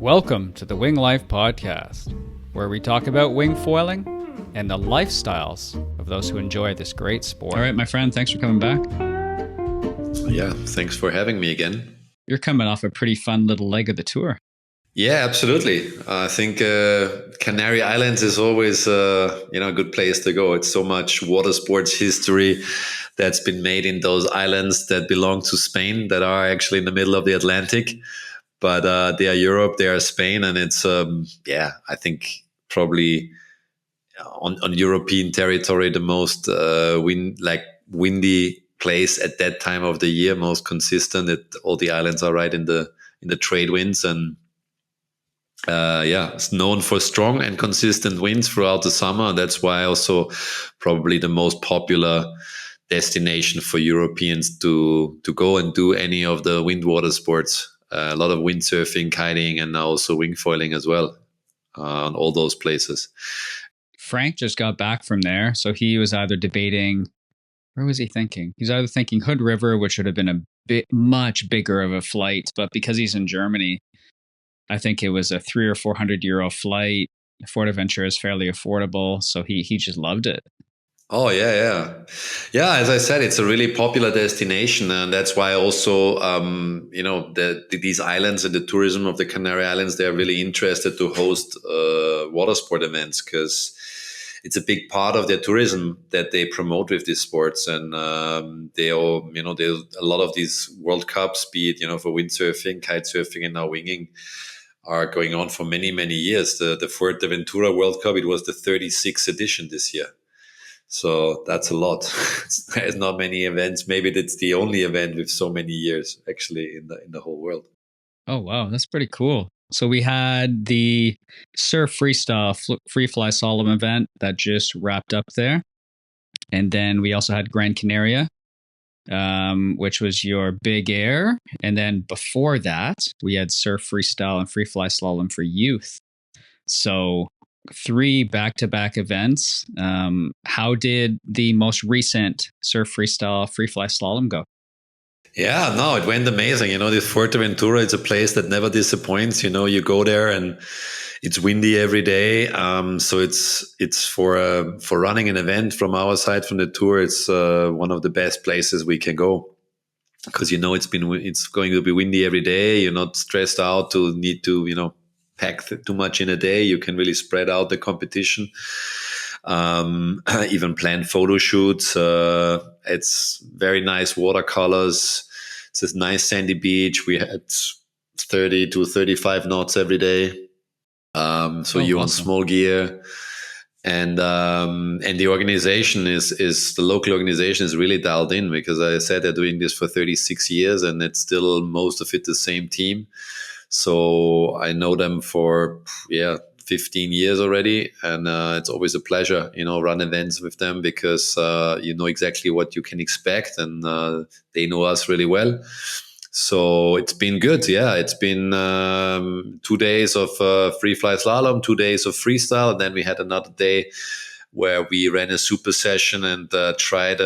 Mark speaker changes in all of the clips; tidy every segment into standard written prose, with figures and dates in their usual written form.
Speaker 1: Welcome to the Wing Life Podcast, where we talk about wingfoiling and the lifestyles of those who enjoy this great sport. All right, my friend, thanks for coming back.
Speaker 2: Yeah, thanks for having me again.
Speaker 1: You're coming off a pretty fun little leg of the tour.
Speaker 2: Yeah, absolutely. I think Canary Islands is always a good place to go. It's so much water sports history that's been made in those islands that belong to Spain, that are actually in the middle of the Atlantic. But they are Europe, they are Spain, and it's I think probably on European territory the most windy place at that time of the year, most consistent. All the islands are right in the trade winds, and it's known for strong and consistent winds throughout the summer. And that's why also probably the most popular destination for Europeans to go and do any of the wind water sports. A lot of windsurfing, kiting, and now also wingfoiling as well on all those places.
Speaker 1: Frank just got back from there, so he was either debating, where was he thinking? He's either thinking Hood River, which would have been a bit much bigger of a flight, but because he's in Germany, I think it was a 300 or 400 euro flight. Fuerteventura is fairly affordable, so he just loved it.
Speaker 2: Oh, yeah. As I said, it's a really popular destination. And that's why also, these islands and the tourism of the Canary Islands, they're really interested to host water sport events, because it's a big part of their tourism that they promote with these sports. And there's a lot of these World Cups, be it, for windsurfing, kite surfing, and now winging, are going on for many, many years. The Fuerteventura World Cup, it was the 36th edition this year. So that's a lot. There's not many events. Maybe that's the only event with so many years actually in the whole world.
Speaker 1: Oh, wow. That's pretty cool. So we had the Surf-Freestyle FreeFly-Slalom event that just wrapped up there. And then we also had Gran Canaria, which was your big air. And then before that, we had Surf-Freestyle and Free-Fly-Slalom for youth. So 3 back-to-back events. How did the most recent Surf-Freestyle Free-Fly-Slalom go?
Speaker 2: Yeah, no, it went amazing. This Fuerteventura, it's a place that never disappoints. You go there and it's windy every day. So it's for running an event from our side, from the tour. It's one of the best places we can go, because it's going to be windy every day. You're not stressed out to need to pack too much in a day. You can really spread out the competition. Even plan photo shoots. It's very nice watercolors. It's a nice sandy beach. We had 30 to 35 knots every day. You're on small gear. And the organization the local organization is really dialed in, because I said they're doing this for 36 years and it's still most of it the same team. So I know them for 15 years already, and it's always a pleasure, run events with them, because you know exactly what you can expect, and they know us really well. So it's been good. Yeah, it's been 2 days of Free-Fly-Slalom, 2 days of freestyle, and then we had another day where we ran a super session and tried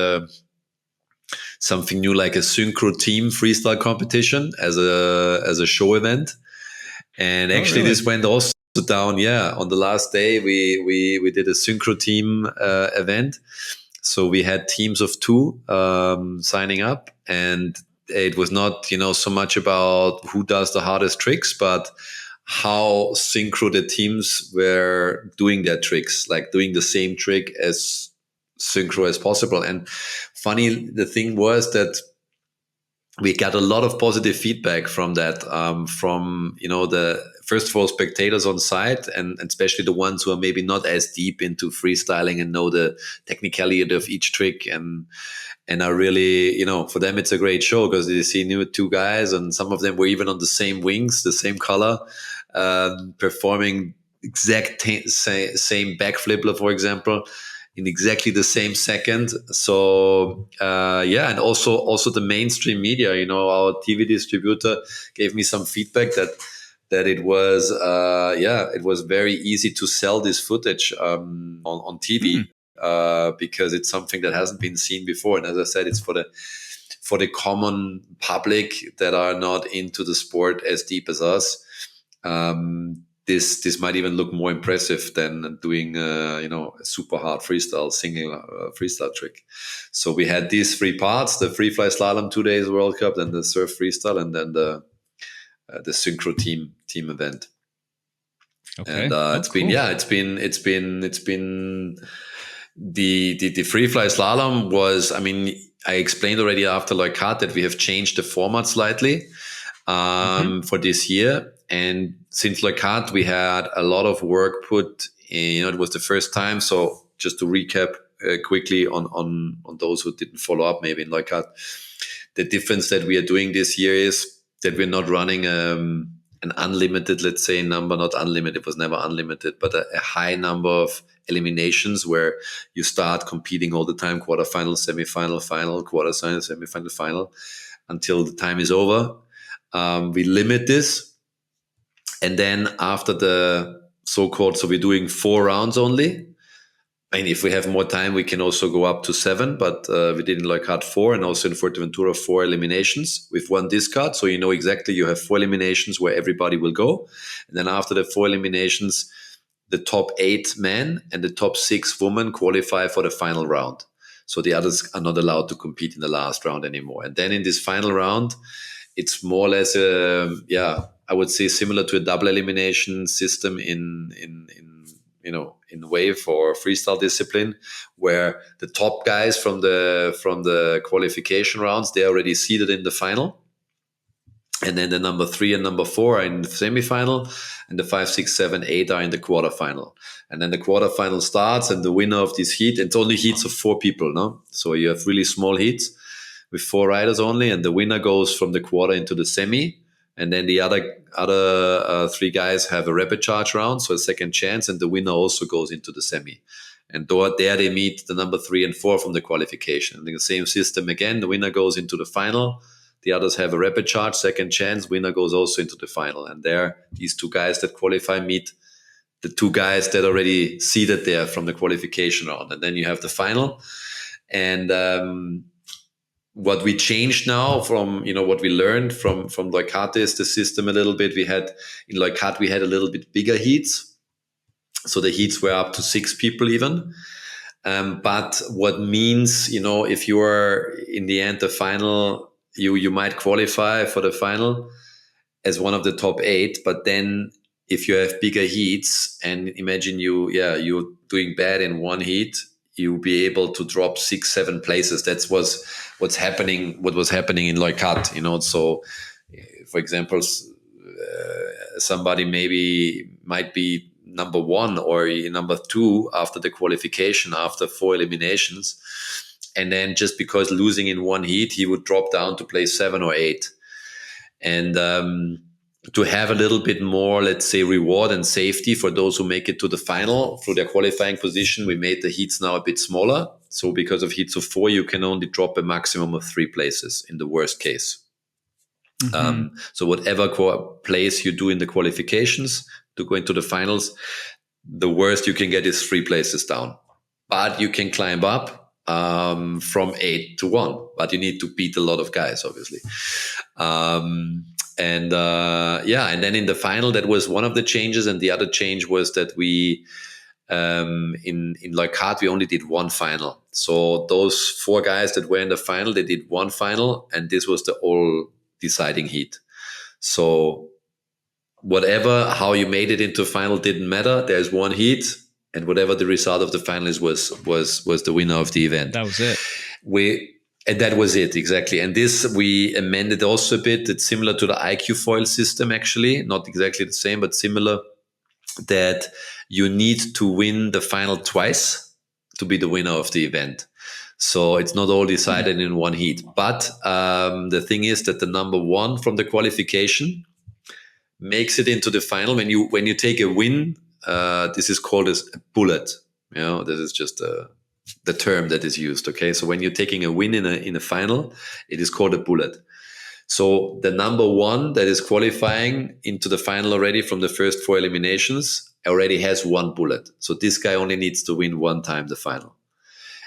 Speaker 2: something new, like a synchro team freestyle competition as a show event. And actually, really? This went also down. Yeah, on the last day, we did a synchro team event. So we had teams of 2 signing up, and it was not so much about who does the hardest tricks, but how synchro the teams were doing their tricks, like doing the same trick as synchro as possible. And funny, the thing was that we got a lot of positive feedback from that, from the first of all spectators on site, and especially the ones who are maybe not as deep into freestyling and know the technicality of each trick, and are really, for them it's a great show, because they see 2 guys, and some of them were even on the same wings, the same color, performing same backflip, for example, in exactly the same second. So and also the mainstream media, our TV distributor gave me some feedback that it was it was very easy to sell this footage on TV, because it's something that hasn't been seen before. And as I said, it's for the common public that are not into the sport as deep as us. this might even look more impressive than doing a super hard freestyle single freestyle trick. So we had these three parts: the Free-Fly-Slalom 2 days World Cup, then the Surf-Freestyle, and then the synchro team event.
Speaker 1: Okay.
Speaker 2: And it's been the Free-Fly-Slalom was, I mean, I explained already after Leukat that we have changed the format slightly for this year. And since Leukat, we had a lot of work put in, it was the first time. So just to recap quickly on those who didn't follow up maybe in Leukat, the difference that we are doing this year is that we're not running an unlimited, let's say, number, not unlimited, it was never unlimited, but a high number of eliminations where you start competing all the time, quarterfinal, semifinal, final, quarterfinal, semifinal, final, until the time is over. We limit this. And then after the so-called, so we're doing 4 rounds only. And if we have more time, we can also go up to 7, but we did in Leukat 4 and also in Fuerteventura 4 eliminations with 1 discard. So you know exactly you have 4 eliminations where everybody will go. And then after the 4 eliminations, the top 8 men and the top 6 women qualify for the final round. So the others are not allowed to compete in the last round anymore. And then in this final round, it's more or less, I would say similar to a double elimination system in wave or freestyle discipline, where the top guys from the qualification rounds, they're already seated in the final. And then the number 3 and number 4 are in the semifinal, and the 5, 6, 7, 8 are in the quarterfinal. And then the quarterfinal starts, and the winner of this heat, it's only heats of 4 people, no? So you have really small heats with 4 riders only, and the winner goes from the quarter into the semi. And then the other 3 guys have a rapid charge round, so a second chance, and the winner also goes into the semi. And there they meet the number 3 and 4 from the qualification. And in the same system again, the winner goes into the final. The others have a rapid charge, second chance, winner goes also into the final. And there, these 2 guys that qualify meet the 2 guys that already seeded there from the qualification round. And then you have the final. And what we changed now from, what we learned from Leukat is the system a little bit. In Leukat, we had a little bit bigger heats. So the heats were up to 6 people even. But what means, if you are in the end, the final, you might qualify for the final as one of the top 8, but then if you have bigger heats and imagine you're doing bad in one heat, you'll be able to drop 6, 7 places. That's what was happening in Leukat, so for example, somebody might be number 1 or number 2 after the qualification, after 4 eliminations. And then just because losing in one heat, he would drop down to place 7 or 8. And to have a little bit more, let's say, reward and safety for those who make it to the final through their qualifying position, we made the heats now a bit smaller. So because of heats of 4, you can only drop a maximum of 3 places in the worst case. Mm-hmm. So whatever place you do in the qualifications to go into the finals, the worst you can get is 3 places down. But you can climb up from 8 to 1, but you need to beat a lot of guys, obviously. And then in the final, that was one of the changes. And the other change was that we, in Leukat, we only did 1 final. So those 4 guys that were in the final, they did 1 final, and this was the all deciding heat. So how you made it into final didn't matter. There's 1 heat, and whatever the result of the finals was the winner of the event.
Speaker 1: That was it.
Speaker 2: And that was it, exactly. And this we amended also a bit. It's similar to the IQ foil system, actually. Not exactly the same, but similar, that you need to win the final twice to be the winner of the event. So it's not all decided in one heat. But the thing is that the number 1 from the qualification makes it into the final. When you take a win, this is called as a bullet. This is just the term that is used. Okay, so when you're taking a win in a final, it is called a bullet. So the number 1 that is qualifying into the final already from the first 4 eliminations already has 1 bullet. So this guy only needs to win 1 time the final.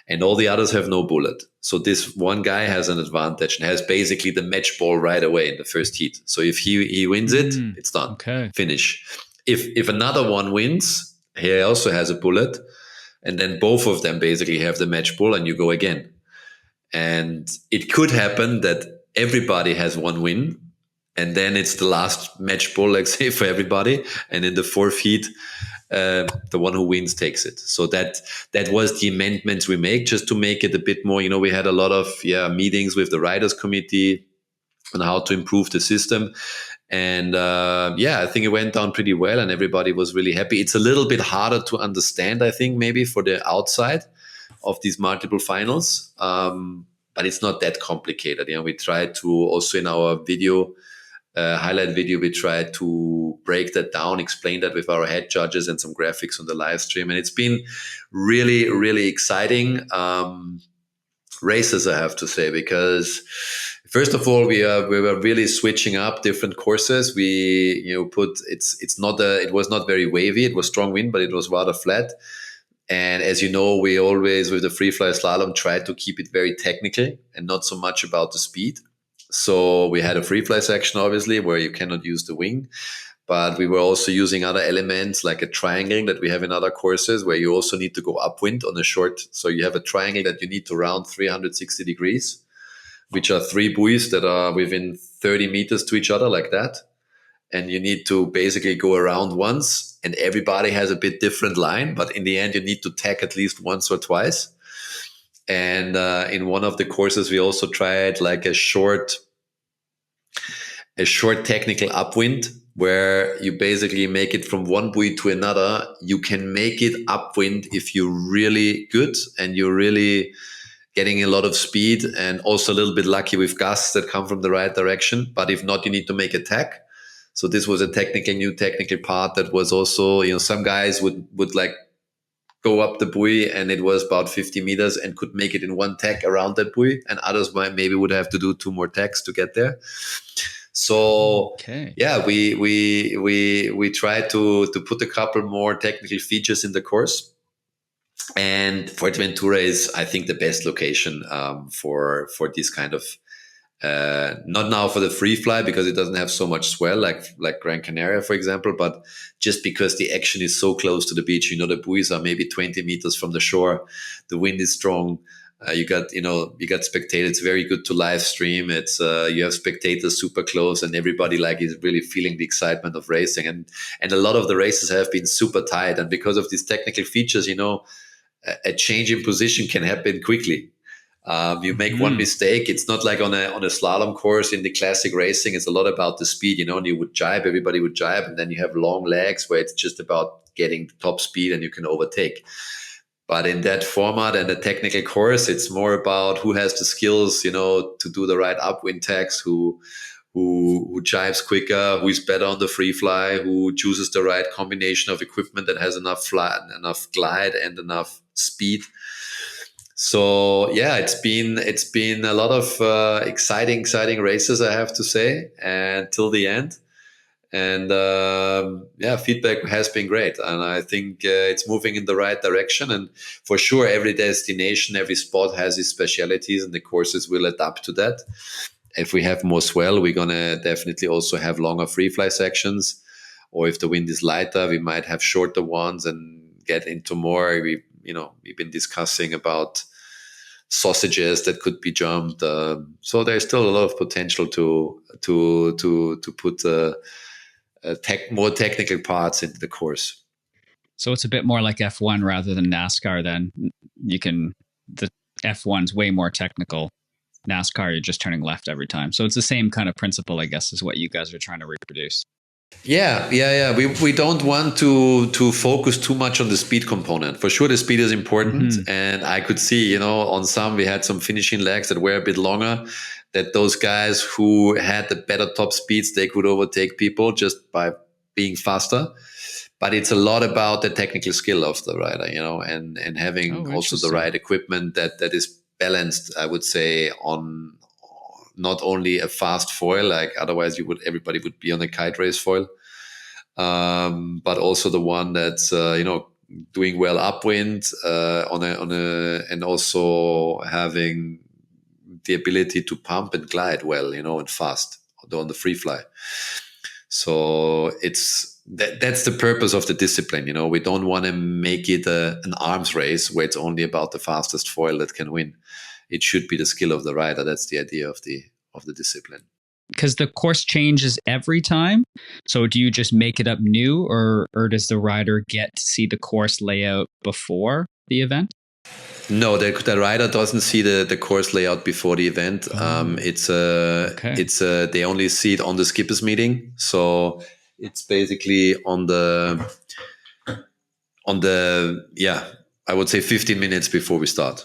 Speaker 2: and all the others have no bullet. So this one guy has an advantage and has basically the match ball right away in the first heat. So if he wins it, it's done.
Speaker 1: Okay.
Speaker 2: Finish. If another one wins, he also has a bullet, and then both of them basically have the match ball, and you go again. And it could happen that everybody has one win, and then it's the last match ball, let's say, for everybody. And in the fourth heat, the one who wins takes it. So that was the amendments we make, just to make it a bit more. We had a lot of meetings with the riders committee on how to improve the system. And I think it went down pretty well, and everybody was really happy. It's a little bit harder to understand, I think, maybe for the outside of these multiple finals, but it's not that complicated. We tried to also in our video, highlight video, we tried to break that down, explain that with our head judges and some graphics on the live stream, and it's been really, really exciting races, I have to say, because first of all, we were really switching up different courses. We it was not very wavy. It was strong wind, but it was rather flat. And as you know, we always with the FreeFly-Slalom try to keep it very technical and not so much about the speed. So we had a free fly section, obviously, where you cannot use the wing. But we were also using other elements like a triangle that we have in other courses where you also need to go upwind on a short. So you have a triangle that you need to round 360 degrees, which are 3 buoys that are within 30 meters to each other like that. And you need to basically go around once, and everybody has a bit different line. But in the end, you need to tack at least once or twice. And in one of the courses, we also tried like a short technical upwind, where you basically make it from one buoy to another. You can make it upwind if you're really good and you're really getting a lot of speed and also a little bit lucky with gusts that come from the right direction. But if not, you need to make a tack. So this was a new technical part that was also, some guys would like go up the buoy and it was about 50 meters and could make it in one tack around that buoy, and others maybe would have to do 2 more tacks to get there. So we tried to put a couple more technical features in the course. And Fuerteventura is, I think, the best location for this kind of not now for the free fly, because it doesn't have so much swell like Gran Canaria, for example, but just because the action is so close to the beach. The buoys are maybe 20 meters from the shore. The wind is strong. You got spectators. It's very good to live stream. It's you have spectators super close, and everybody is really feeling the excitement of racing. And a lot of the races have been super tight. And because of these technical features, a change in position can happen quickly. You make one mistake. It's not like on a slalom course in the classic racing. It's a lot about the speed, and you would jibe, everybody would jibe, and then you have long legs where it's just about getting the top speed and you can overtake. But in that format and the technical course, it's more about who has the skills, to do the right upwind tacks, who jibes quicker, who is better on the free fly, who chooses the right combination of equipment that has enough glide and enough speed. So it's been a lot of exciting races, I have to say, until the end. And feedback has been great, and I think it's moving in the right direction. And for sure, every destination, every spot has its specialities, and the courses will adapt to that. If we have more swell, we're gonna definitely also have longer free fly sections, or if the wind is lighter, we might have shorter ones and get into more. We've been discussing about sausages that could be jumped. So there's still a lot of potential to put more technical parts into the course.
Speaker 1: So it's a bit more like F1 rather than NASCAR. Then the F1's way more technical. NASCAR, you're just turning left every time. So it's the same kind of principle, I guess, is what you guys are trying to reproduce.
Speaker 2: Yeah. We don't want to focus too much on the speed component. For sure, the speed is important. And I could see, on some, we had some finishing legs that were a bit longer, that those guys who had the better top speeds, they could overtake people just by being faster. But it's a lot about the technical skill of the rider, and having also the right equipment that is balanced, I would say, on not only a fast foil, like otherwise everybody would be on a kite race foil, but also the one that's doing well upwind and also having the ability to pump and glide well, and fast on the free fly. So that's the purpose of the discipline. We don't want to make it an arms race where it's only about the fastest foil that can win. It should be the skill of the rider. That's the idea of the discipline.
Speaker 1: Because the course changes every time. So do you just make it up new, or does the rider get to see the course layout before the event?
Speaker 2: No, the rider doesn't see the course layout before the event. They only see it on the skippers meeting. So it's basically on the I would say 15 minutes before we start.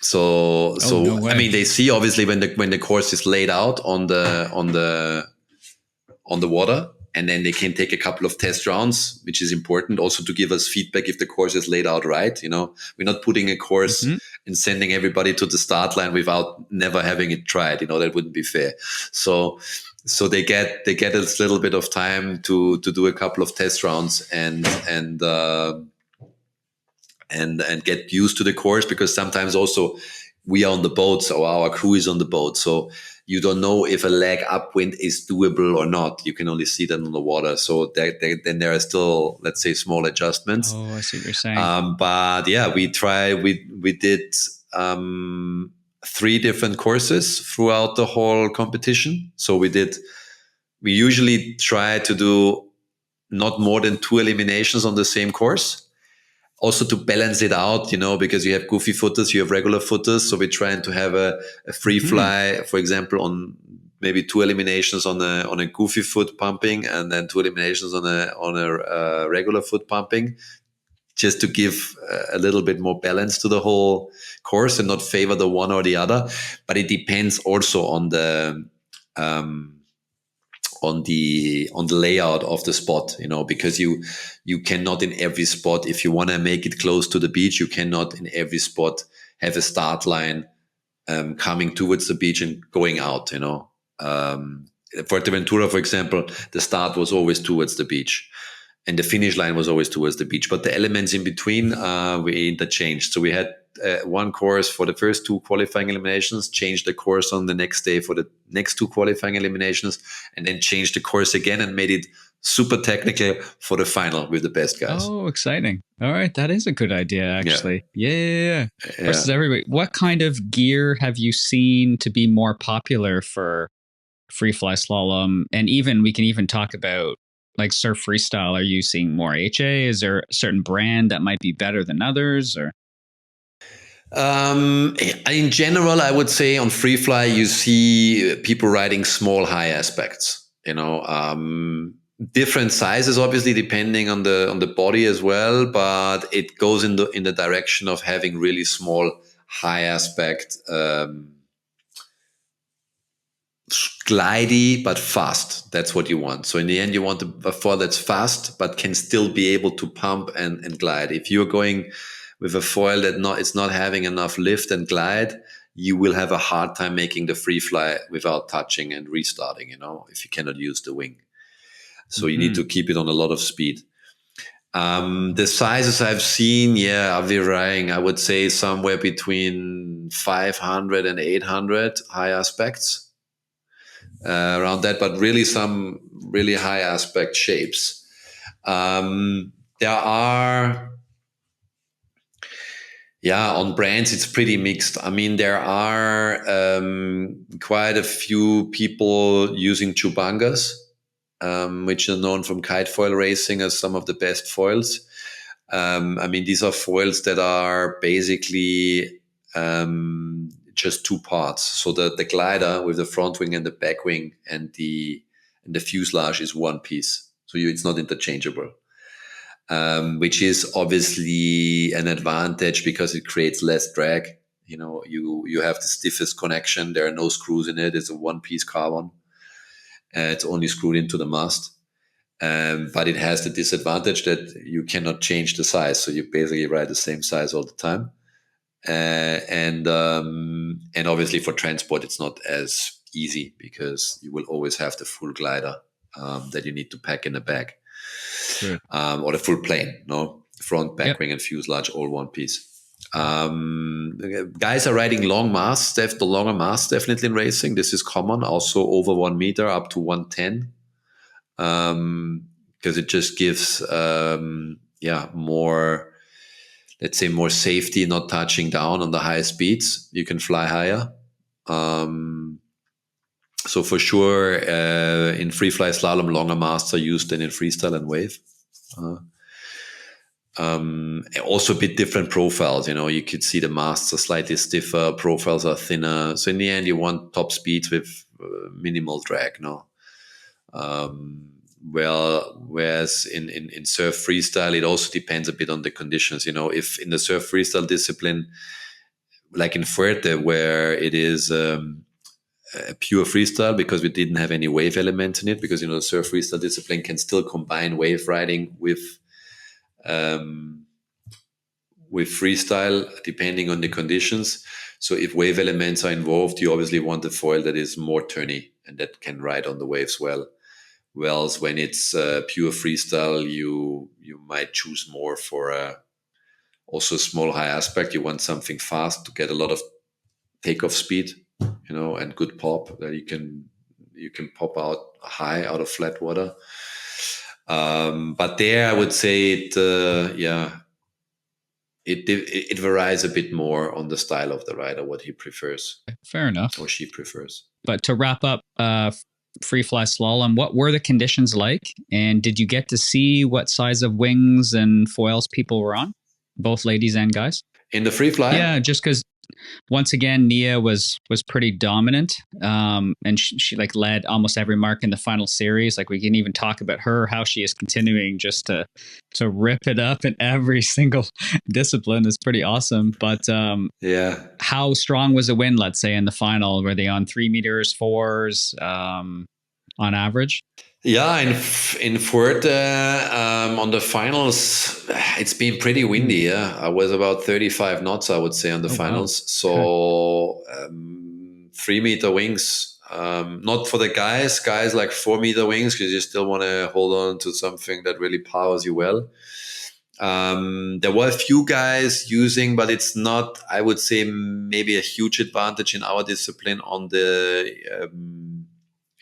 Speaker 2: So
Speaker 1: no way.
Speaker 2: I mean, they see obviously when the course is laid out on the water, and then they can take a couple of test rounds, which is important also to give us feedback if the course is laid out right. We're not putting a course and sending everybody to the start line without never having it tried. That wouldn't be fair. So they get a little bit of time to do a couple of test rounds and get used to the course, because sometimes also we are on the boat, so our crew is on the boat. So you don't know if a leg upwind is doable or not. You can only see that on the water. So then there are still, let's say, small adjustments.
Speaker 1: Oh, I see what you're saying.
Speaker 2: But yeah, we did 3 different courses throughout the whole competition. So we usually try to do not more than 2 eliminations on the same course. Also to balance it out, because you have goofy footers, you have regular footers. So we're trying to have a free fly, for example, on maybe 2 eliminations on a goofy foot pumping, and then 2 eliminations on a regular foot pumping, just to give a little bit more balance to the whole course and not favor the one or the other. But it depends also on the layout of the spot, because you cannot in every spot, if you want to make it close to the beach, you cannot in every spot have a start line coming towards the beach and going out. Fuerteventura, for example, the start was always towards the beach and the finish line was always towards the beach, but the elements in between we interchanged. So we had one course for the first 2 qualifying eliminations, changed the course on the next day for the next 2 qualifying eliminations, and then changed the course again and made it super technical for the final with the best guys.
Speaker 1: Oh, exciting. All right. That is a good idea, actually. Yeah. Versus everybody. What kind of gear have you seen to be more popular for Free-Fly-Slalom? And we can even talk about like Surf-Freestyle. Are you seeing more HA? Is there a certain brand that might be better than others? Or
Speaker 2: in general, I would say on free fly, you see people riding small high aspects, different sizes, obviously, depending on the body as well, but it goes in the direction of having really small high aspect, glidey but fast. That's what you want. So in the end, you want a foil that's fast but can still be able to pump and glide. If you're going with a foil it's not having enough lift and glide, you will have a hard time making the free fly without touching and restarting, if you cannot use the wing. So you need to keep it on a lot of speed. The sizes I've seen, are varying. I would say somewhere between 500 and 800 high aspects, around that, but really some really high aspect shapes. There are, on brands, it's pretty mixed. I mean, there are quite a few people using Chubangas, which are known from kite foil racing as some of the best foils. I mean, these are foils that are basically just 2 parts. So the glider with the front wing and the back wing and the fuselage is one piece. So it's not interchangeable. Which is obviously an advantage because it creates less drag. You have the stiffest connection. There are no screws in it. It's a one-piece carbon. It's only screwed into the mast. But it has the disadvantage that you cannot change the size. So you basically ride the same size all the time. And obviously for transport, it's not as easy because you will always have the full glider that you need to pack in the bag.
Speaker 1: Sure.
Speaker 2: Or the full plane, no? front, back
Speaker 1: Yep.
Speaker 2: wing, and fuselage all one piece. Guys are riding long masts. The longer masts definitely in racing. This is common, also over 1 meter up to 110, because it just gives more, let's say, more safety, not touching down on the high speeds. You can fly higher. So for sure, in FreeFly-Slalom, longer masts are used than in freestyle and wave. Also a bit different profiles. You could see the masts are slightly stiffer, profiles are thinner. So in the end, you want top speeds with minimal drag. No. Whereas in surf freestyle, it also depends a bit on the conditions. If in the surf freestyle discipline, like in Fuerte, where it is a pure freestyle because we didn't have any wave elements in it, because the surf freestyle discipline can still combine wave riding with freestyle depending on the conditions. So if wave elements are involved, you obviously want a foil that is more turny and that can ride on the waves well. Whereas when it's pure freestyle, you might choose more for also a small high aspect. You want something fast to get a lot of takeoff speed, and good pop that you can pop out high out of flat water. But there, I would say it varies a bit more on the style of the rider, what he prefers.
Speaker 1: Fair enough.
Speaker 2: Or she prefers.
Speaker 1: But to wrap up, FreeFly-Slalom, what were the conditions like? And did you get to see what size of wings and foils people were on? Both ladies and guys?
Speaker 2: In the free fly?
Speaker 1: Yeah, just because once again, Nia was pretty dominant, and she like led almost every mark in the final series. Like we can even talk about her, how she is continuing just to rip it up in every single discipline is pretty awesome. But how strong was the wind? Let's say in the final, were they on 3 meters, 4s on average?
Speaker 2: Yeah, in Fuerte, on the finals, it's been pretty windy. Yeah, I was about 35 knots, I would say, on the finals. Wow. So 3 meter wings, not for the guys like 4 meter wings, because you still want to hold on to something that really powers you well. There were a few guys using, but it's not, I would say, maybe a huge advantage in our discipline on the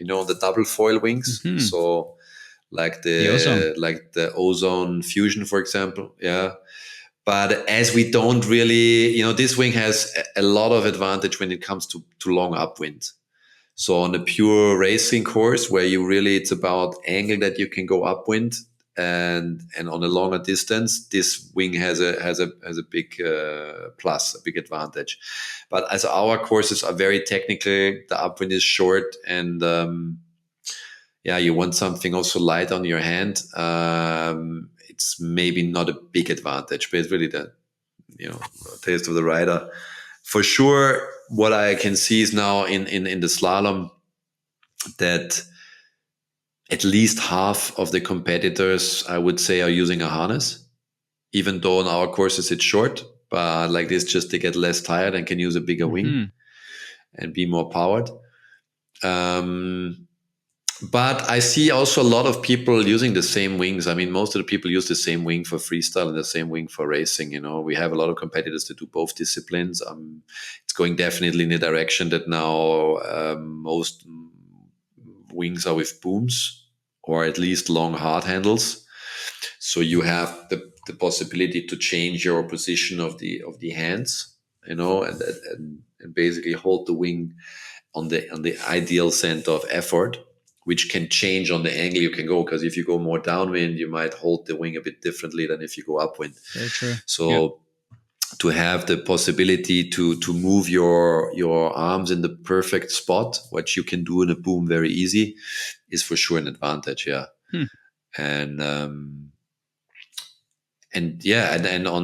Speaker 2: the double foil wings. Mm-hmm. So like the ozone fusion, for example. Yeah. But as we don't really, this wing has a lot of advantage when it comes to long upwind. So on a pure racing course where it's about angle that you can go upwind, and on a longer distance, this wing has a big plus, a big advantage. But as our courses are very technical, the upwind is short, and you want something also light on your hand. It's maybe not a big advantage, but it's really the taste of the rider. For sure, what I can see is now in the slalom that at least half of the competitors, I would say, are using a harness, even though on our courses it's short. But like this, just to get less tired and can use a bigger wing and be more powered. But I see also a lot of people using the same wings. I mean, most of the people use the same wing for freestyle and the same wing for racing. We have a lot of competitors that do both disciplines. It's going definitely in the direction that now most wings are with booms, or at least long hard handles. So you have the possibility to change your position of the hands, and basically hold the wing on the ideal center of effort, which can change on the angle you can go. Because if you go more downwind, you might hold the wing a bit differently than if you go upwind.
Speaker 1: Very true.
Speaker 2: So to have the possibility to move your arms in the perfect spot, which you can do in a boom very easy, is for sure an advantage. Yeah. And on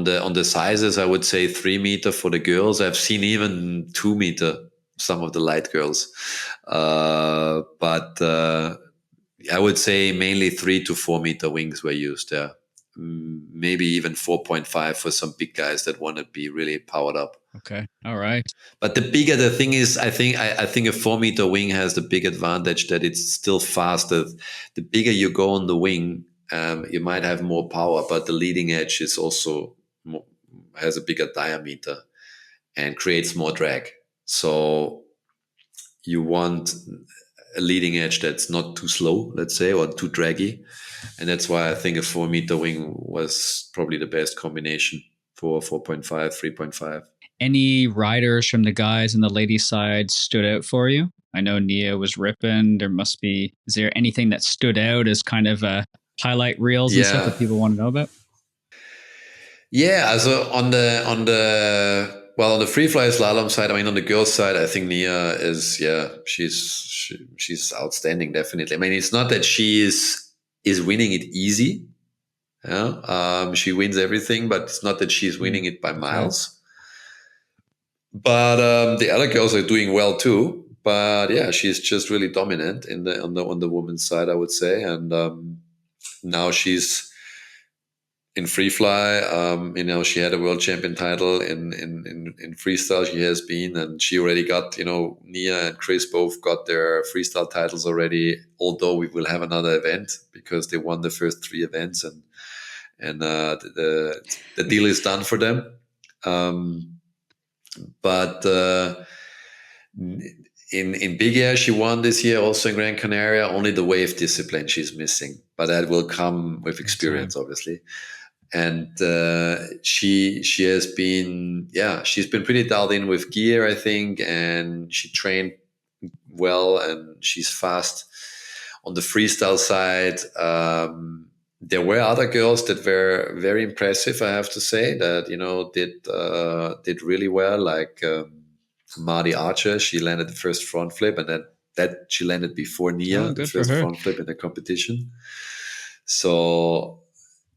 Speaker 2: the sizes, I would say 3 meter for the girls. I've seen even 2 meter, some of the light girls. But I would say mainly 3 to 4 meter wings were used there. Maybe even 4.5 for some big guys that want to be really powered up.
Speaker 1: Okay. All right.
Speaker 2: But the bigger the thing is, I think a 4 meter wing has the big advantage that it's still faster. The bigger you go on the wing, you might have more power, but the leading edge is also has a bigger diameter and creates more drag. So you want a leading edge that's not too slow, let's say, or too draggy. And that's why I think a 4-meter wing was probably the best combination for 4.5, 3.5.
Speaker 1: Any riders from the guys and the ladies side stood out for you? I know Nia was ripping. Is there anything that stood out as kind of highlight reels and stuff that people want to know about?
Speaker 2: Yeah, so on the Free-Fly-Slalom side, I mean, on the girls' side, I think Nia is, she's outstanding, definitely. I mean, it's not that she is winning it easy. Yeah, she wins everything, but it's not that she's winning it by miles. But the other girls are doing well too. But yeah, she's just really dominant on the women's side, I would say. And now she's in free fly. She had a world champion title in freestyle. She has been, and she already got, Nia and Chris both got their freestyle titles already. Although we will have another event because they won the first 3 events, and the deal is done for them. But in big air, she won this year also in Gran Canaria. Only the wave discipline she's missing, but that will come with experience, obviously. And she has been, she's been pretty dialed in with gear, I think, and she trained well and she's fast. On the freestyle side, there were other girls that were very impressive, I have to say, that did really well, like Marty Archer. She landed the first front flip, and that she landed before Nia, the first front flip in the competition. So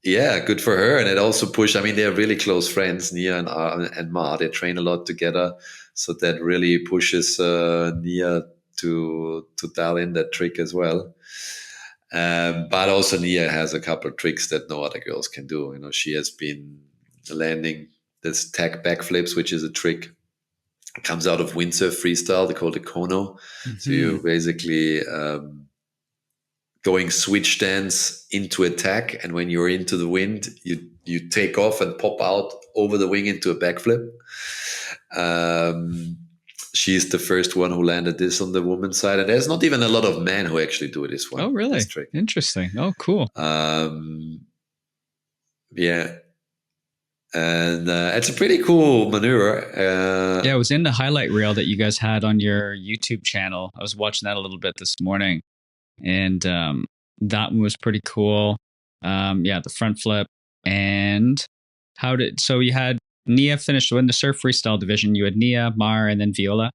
Speaker 2: yeah, good for her. And it also pushed, I mean, they're really close friends, Nia and Ma. They train a lot together, so that really pushes Nia to dial in that trick as well. But also Nia has a couple of tricks that no other girls can do. She has been landing this tag backflips, which is a trick. It comes out of windsurf freestyle. They call it kono. Mm-hmm. So you basically going switch stance into attack, and when you're into the wind, you take off and pop out over the wing into a backflip. She's the first one who landed this on the women's side, and there's not even a lot of men who actually do this one.
Speaker 1: Oh, really? Interesting. Oh, cool.
Speaker 2: Yeah. And it's a pretty cool maneuver.
Speaker 1: It was in the highlight reel that you guys had on your YouTube channel. I was watching that a little bit this morning, and that one was pretty cool. The front flip. And so you had Nia finished in the surf freestyle division. You had Nia, Mar, and then Viola,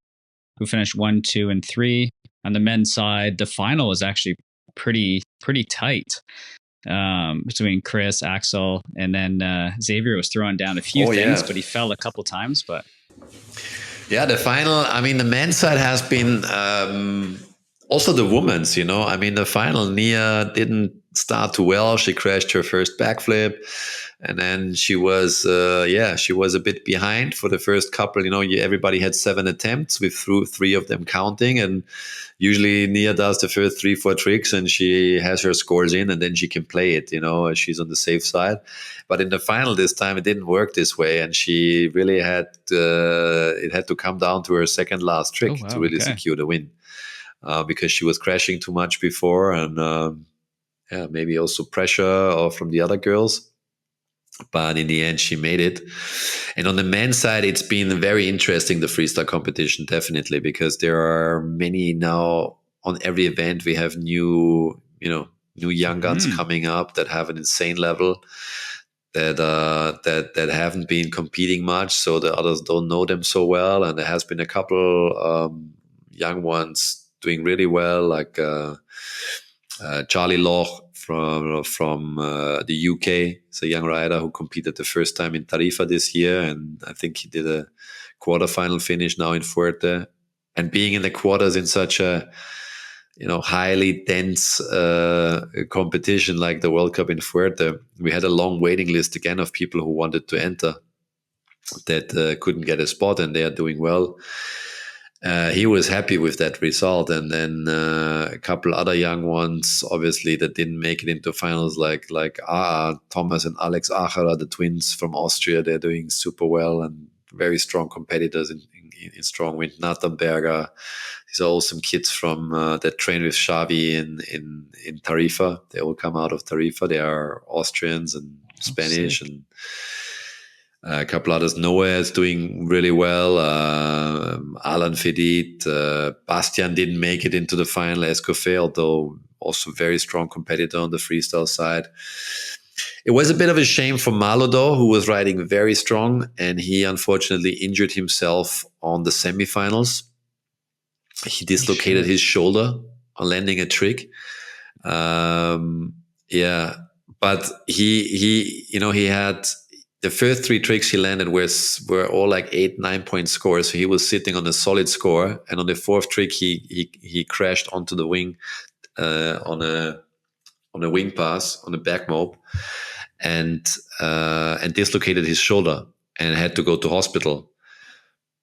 Speaker 1: who finished 1, 2, and 3. On the men's side, the final was actually pretty tight between Chris, Axel, and then Xavier was throwing down a few things, but he fell a couple times. But
Speaker 2: yeah, the final. I mean, the men's side has been also the women's. I mean, the final, Nia didn't start too well. She crashed her first backflip. And then she was a bit behind for the first couple. Everybody had 7 attempts with 3 of them counting. And usually Nia does the first 3-4 tricks and she has her scores in, and then she can play it. She's on the safe side. But in the final this time, it didn't work this way, and she really had to come down to her second last trick to really secure the win, because she was crashing too much before, and maybe also pressure from the other girls. But in the end, she made it. And on the men's side, it's been very interesting, the freestyle competition, definitely, because there are many now on every event. We have new young guns coming up that have an insane level that haven't been competing much, so the others don't know them so well. And there has been a couple young ones doing really well, like Charlie Loch from the UK. It's a young rider who competed the first time in Tarifa this year, and I think he did a quarterfinal finish now in Fuerte. And being in the quarters in such a highly dense competition like the World Cup in Fuerte, we had a long waiting list again of people who wanted to enter that couldn't get a spot, and they are doing well. he was happy with that result. And then a couple other young ones, obviously, that didn't make it into finals, like Thomas and Alex Achara, the twins from Austria. They're doing super well and very strong competitors in strong wind. Nathan Berger. These are all some kids from that train with Xavi in Tarifa. They all come out of Tarifa. They are Austrians and Spanish and a couple others. Noah is doing really well. Alan Fedit. Bastian didn't make it into the final. Escoffier, although also very strong competitor on the freestyle side. It was a bit of a shame for Malo, though, who was riding very strong, and he unfortunately injured himself on the semifinals. He dislocated his shoulder on landing a trick. Yeah, but he had the first three tricks he landed were all like 8-9 point scores. So he was sitting on a solid score, and on the fourth trick he crashed onto the wing on a wing pass on a back mob, and dislocated his shoulder and had to go to hospital.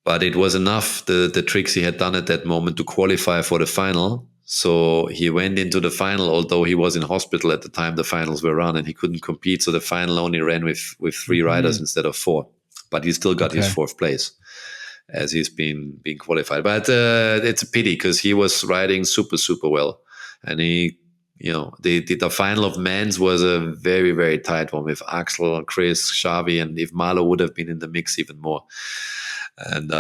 Speaker 2: But it was enough, the tricks he had done at that moment, to qualify for the final. So he went into the final, although he was in hospital at the time the finals were run, and he couldn't compete. So the final only ran with three riders instead of four. But he still got his fourth place, as he's been qualified. But it's a pity, because he was riding super, super well. And he, the final of men's was a very, very tight one with Axel, Chris, Xavi, and if Malo would have been in the mix, even more. And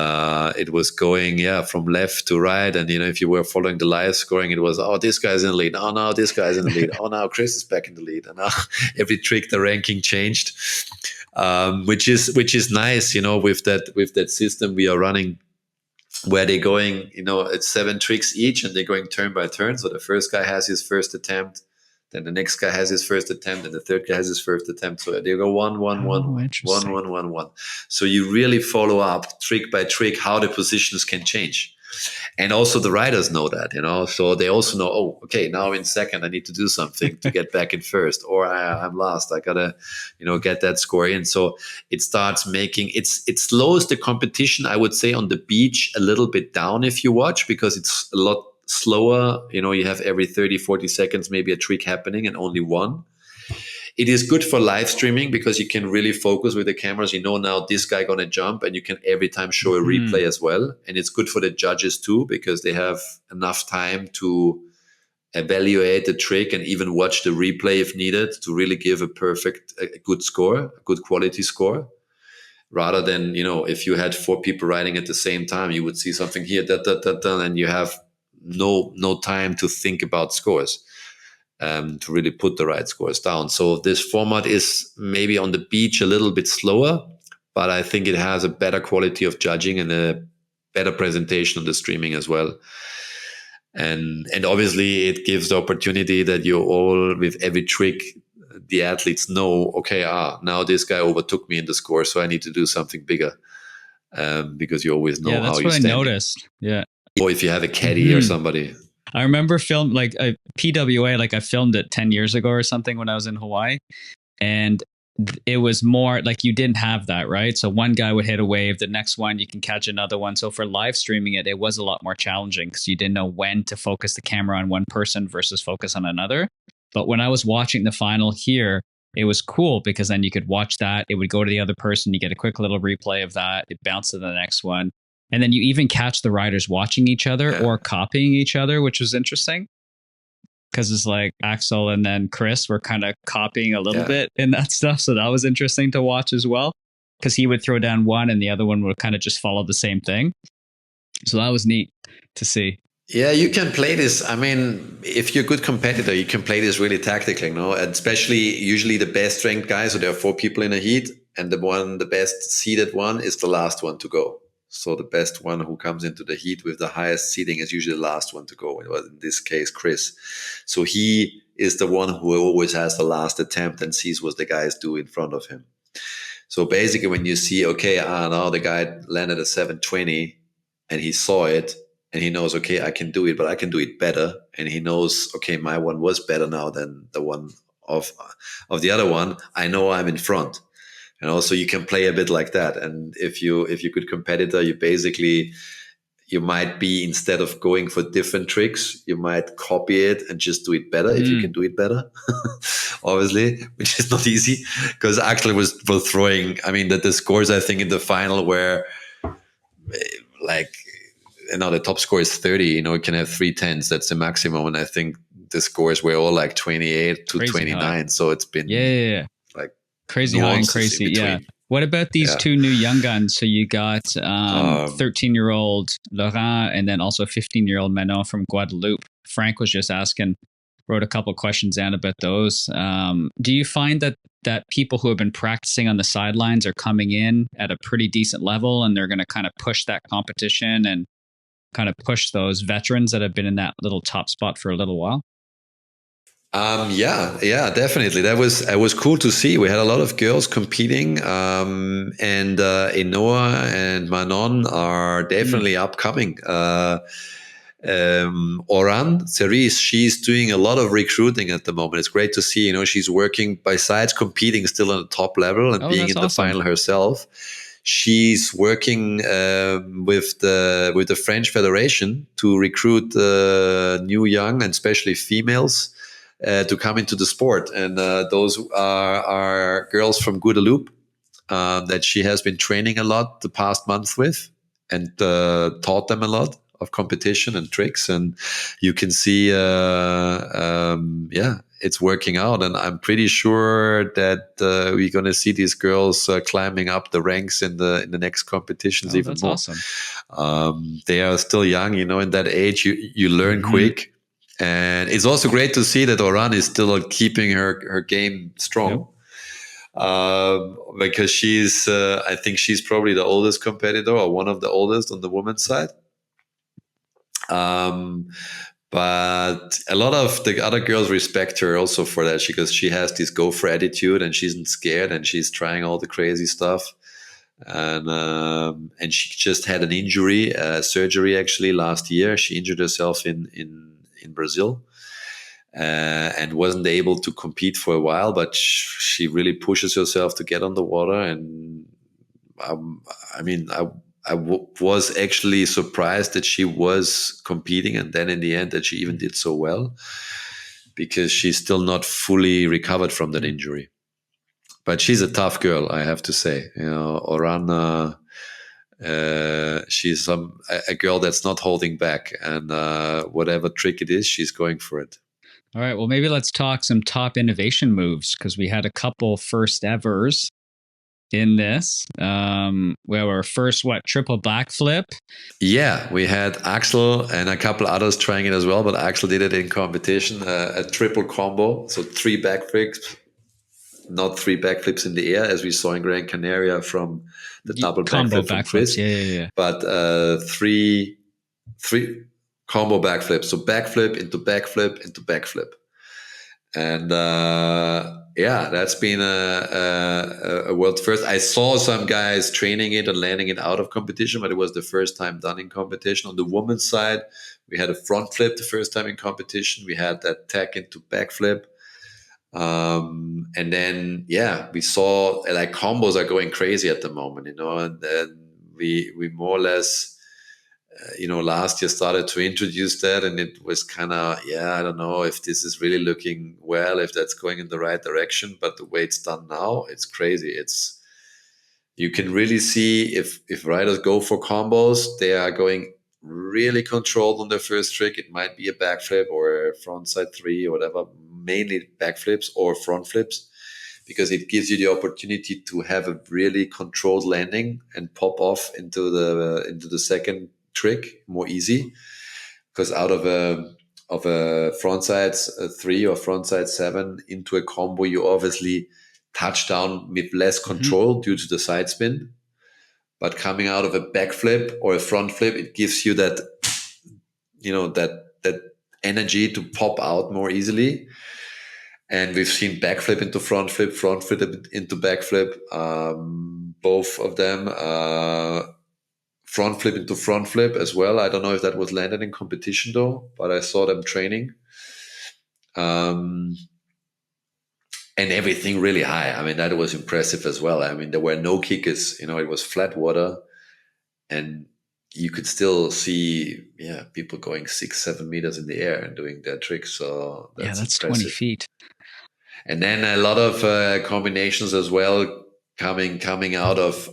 Speaker 2: it was going, from left to right. And, if you were following the live scoring, it was, oh, this guy's in the lead. Oh, no, this guy's in the lead. Oh, now Chris is back in the lead. And now every trick, the ranking changed, which is nice, with that system we are running, where they're going, it's 7 tricks each, and they're going turn by turn. So the first guy has his first attempt. Then the next guy has his first attempt, and the third guy has his first attempt. So they go 1, 1, 1, 1, 1, 1, 1. So you really follow up trick by trick how the positions can change. And also the riders know that, so they also know, oh, okay, now I'm in second, I need to do something to get back in first, or I'm last, I gotta, get that score in. So it starts making, it slows the competition, I would say, on the beach a little bit down if you watch, because it's a lot slower. You have every 30, 40 seconds, maybe a trick happening, and only one. It is good for live streaming, because you can really focus with the cameras. Now this guy gonna jump, and you can every time show a replay as well. And it's good for the judges too, because they have enough time to evaluate the trick and even watch the replay if needed, to really give a good score, a good quality score. Rather than, if you had 4 people riding at the same time, you would see something here, and you have no time to think about scores. To really put the right scores down. So this format is maybe on the beach a little bit slower, but I think it has a better quality of judging and a better presentation on the streaming as well. And obviously it gives the opportunity that you all, with every trick, the athletes know, okay, now this guy overtook me in the score, so I need to do something bigger. Because you always know how you stand.
Speaker 1: That's what I noticed. Yeah.
Speaker 2: Or if you have a caddy or somebody.
Speaker 1: I remember film like a PWA, like I filmed it 10 years ago or something when I was in Hawaii. And it was more like you didn't have that, right? So one guy would hit a wave, the next one, you can catch another one. So for live streaming it was a lot more challenging, because you didn't know when to focus the camera on one person versus focus on another. But when I was watching the final here, it was cool, because then you could watch that. It would go to the other person. You get a quick little replay of that. It bounced to the next one. And then you even catch the riders watching each other or copying each other, which was interesting, because it's like Axel and then Chris were kind of copying a little bit in that stuff. So that was interesting to watch as well, because he would throw down one and the other one would kind of just follow the same thing. So that was neat to see.
Speaker 2: Yeah, you can play this. I mean, if you're a good competitor, you can play this really tactically, and especially usually the best ranked guys. So there are 4 people in a heat, and the best seeded one is the last one to go. So the best one who comes into the heat with the highest seeding is usually the last one to go. It was in this case Chris. So he is the one who always has the last attempt and sees what the guys do in front of him. So basically when you see, okay, now the guy landed a 720 and he saw it and he knows, okay, I can do it, but I can do it better. And he knows, okay, my one was better now than the one of the other one. I know I'm in front. And also you can play a bit like that. And if you're a good competitor, you basically, you might be, instead of going for different tricks, you might copy it and just do it better if you can do it better, obviously, which is not easy because Axel was throwing, I mean, the scores, I think, in the final were like, the top score is 30, you can have 3 10s. That's the maximum. And I think the scores were all like 28 to
Speaker 1: Crazy
Speaker 2: 29.
Speaker 1: high.
Speaker 2: So it's been like
Speaker 1: crazy high and crazy. Yeah. What about these two new young guns? So you got 13-year-old Laurent and then also 15-year-old Manon from Guadeloupe. Frank was just asking, wrote a couple questions down about those. Do you find that people who have been practicing on the sidelines are coming in at a pretty decent level and they're going to kind of push that competition and kind of push those veterans that have been in that little top spot for a little while?
Speaker 2: Yeah, definitely. It was cool to see. We had a lot of girls competing, and Enoa and Manon are definitely upcoming. Oran, Cerise, she's doing a lot of recruiting at the moment. It's great to see. She's working besides competing still on the top level and being in the final herself. She's working with the French Federation to recruit new young and especially females to come into the sport. And those are girls from Guadeloupe that she has been training a lot the past month with and taught them a lot of competition and tricks. And you can see, it's working out. And I'm pretty sure that we're going to see these girls climbing up the ranks in the next competitions even more. Awesome. They are still young, in that age, you learn quick. And it's also great to see that Oran is still keeping her game strong. Because she's, I think she's probably the oldest competitor or one of the oldest on the women's side. But a lot of the other girls respect her also for that, because she has this go for attitude and she's not scared and she's trying all the crazy stuff. And she just had an injury, surgery actually last year. She injured herself in Brazil. And wasn't able to compete for a while, but she really pushes herself to get on the water. And I was actually surprised that she was competing, and then in the end that she even did so well, because she's still not fully recovered from that injury. But she's a tough girl, I have to say. Oran, she's a girl that's not holding back, and whatever trick it is, she's going for it.
Speaker 1: All right, well, maybe let's talk some top innovation moves, because we had a couple first evers in this. We were first, triple backflip?
Speaker 2: Yeah, we had Axel and a couple others trying it as well, but Axel did it in competition, a triple combo, so 3 backflips, not 3 backflips in the air, as we saw in Gran Canaria from the double
Speaker 1: combo
Speaker 2: backflip from
Speaker 1: Chris. Yeah.
Speaker 2: But 3 combo backflips, so backflip into backflip into backflip. And that's been a world first. I saw some guys training it and landing it out of competition, but it was the first time done in competition. On the women's side, we had a front flip the first time in competition. We had that tack into backflip. And then, we saw like combos are going crazy at the moment, and then we more or less, last year started to introduce that, and it was kind of, I don't know if this is really looking well, if that's going in the right direction, but the way it's done now, it's crazy. You can really see if riders go for combos, they are going really controlled on their first trick. It might be a backflip or a frontside 3 or whatever, mainly backflips or front flips, because it gives you the opportunity to have a really controlled landing and pop off into the second trick more easy. Because out of a frontside 3 or frontside 7 into a combo, you obviously touch down with less control due to the side spin. But coming out of a backflip or a front flip, it gives you that, that energy to pop out more easily. And we've seen backflip into front flip into backflip, both of them. Front flip into front flip as well. I don't know if that was landed in competition though, but I saw them training. And everything really high. I mean, that was impressive as well. I mean, there were no kickers, it was flat water, and you could still see people going 6-7 meters in the air and doing their tricks. So
Speaker 1: Yeah,
Speaker 2: that's
Speaker 1: that's 20
Speaker 2: impressive.
Speaker 1: feet.
Speaker 2: And then a lot of combinations as well coming out of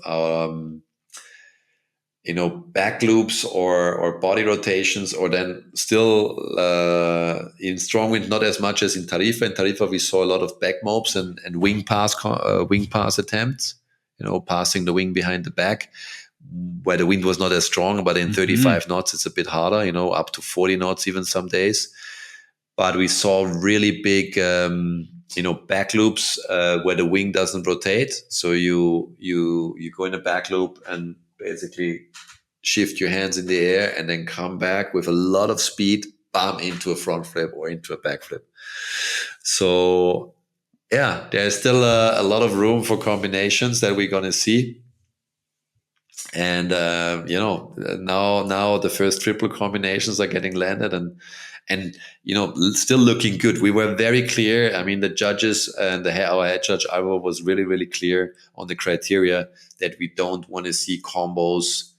Speaker 2: back loops or body rotations, or then still in strong wind, not as much as in Tarifa. In Tarifa, we saw a lot of back mopes and wing pass attempts, passing the wing behind the back, where the wind was not as strong, but in 35 knots, it's a bit harder, up to 40 knots even some days. But we saw really big, back loops where the wing doesn't rotate. So you go in a back loop and basically shift your hands in the air and then come back with a lot of speed, bam, into a front flip or into a back flip. So yeah, there's still a lot of room for combinations that we're going to see. And now the first triple combinations are getting landed, and still looking good. We were very clear. I mean, the judges and our head judge Alvaro was really, really clear on the criteria that we don't want to see combos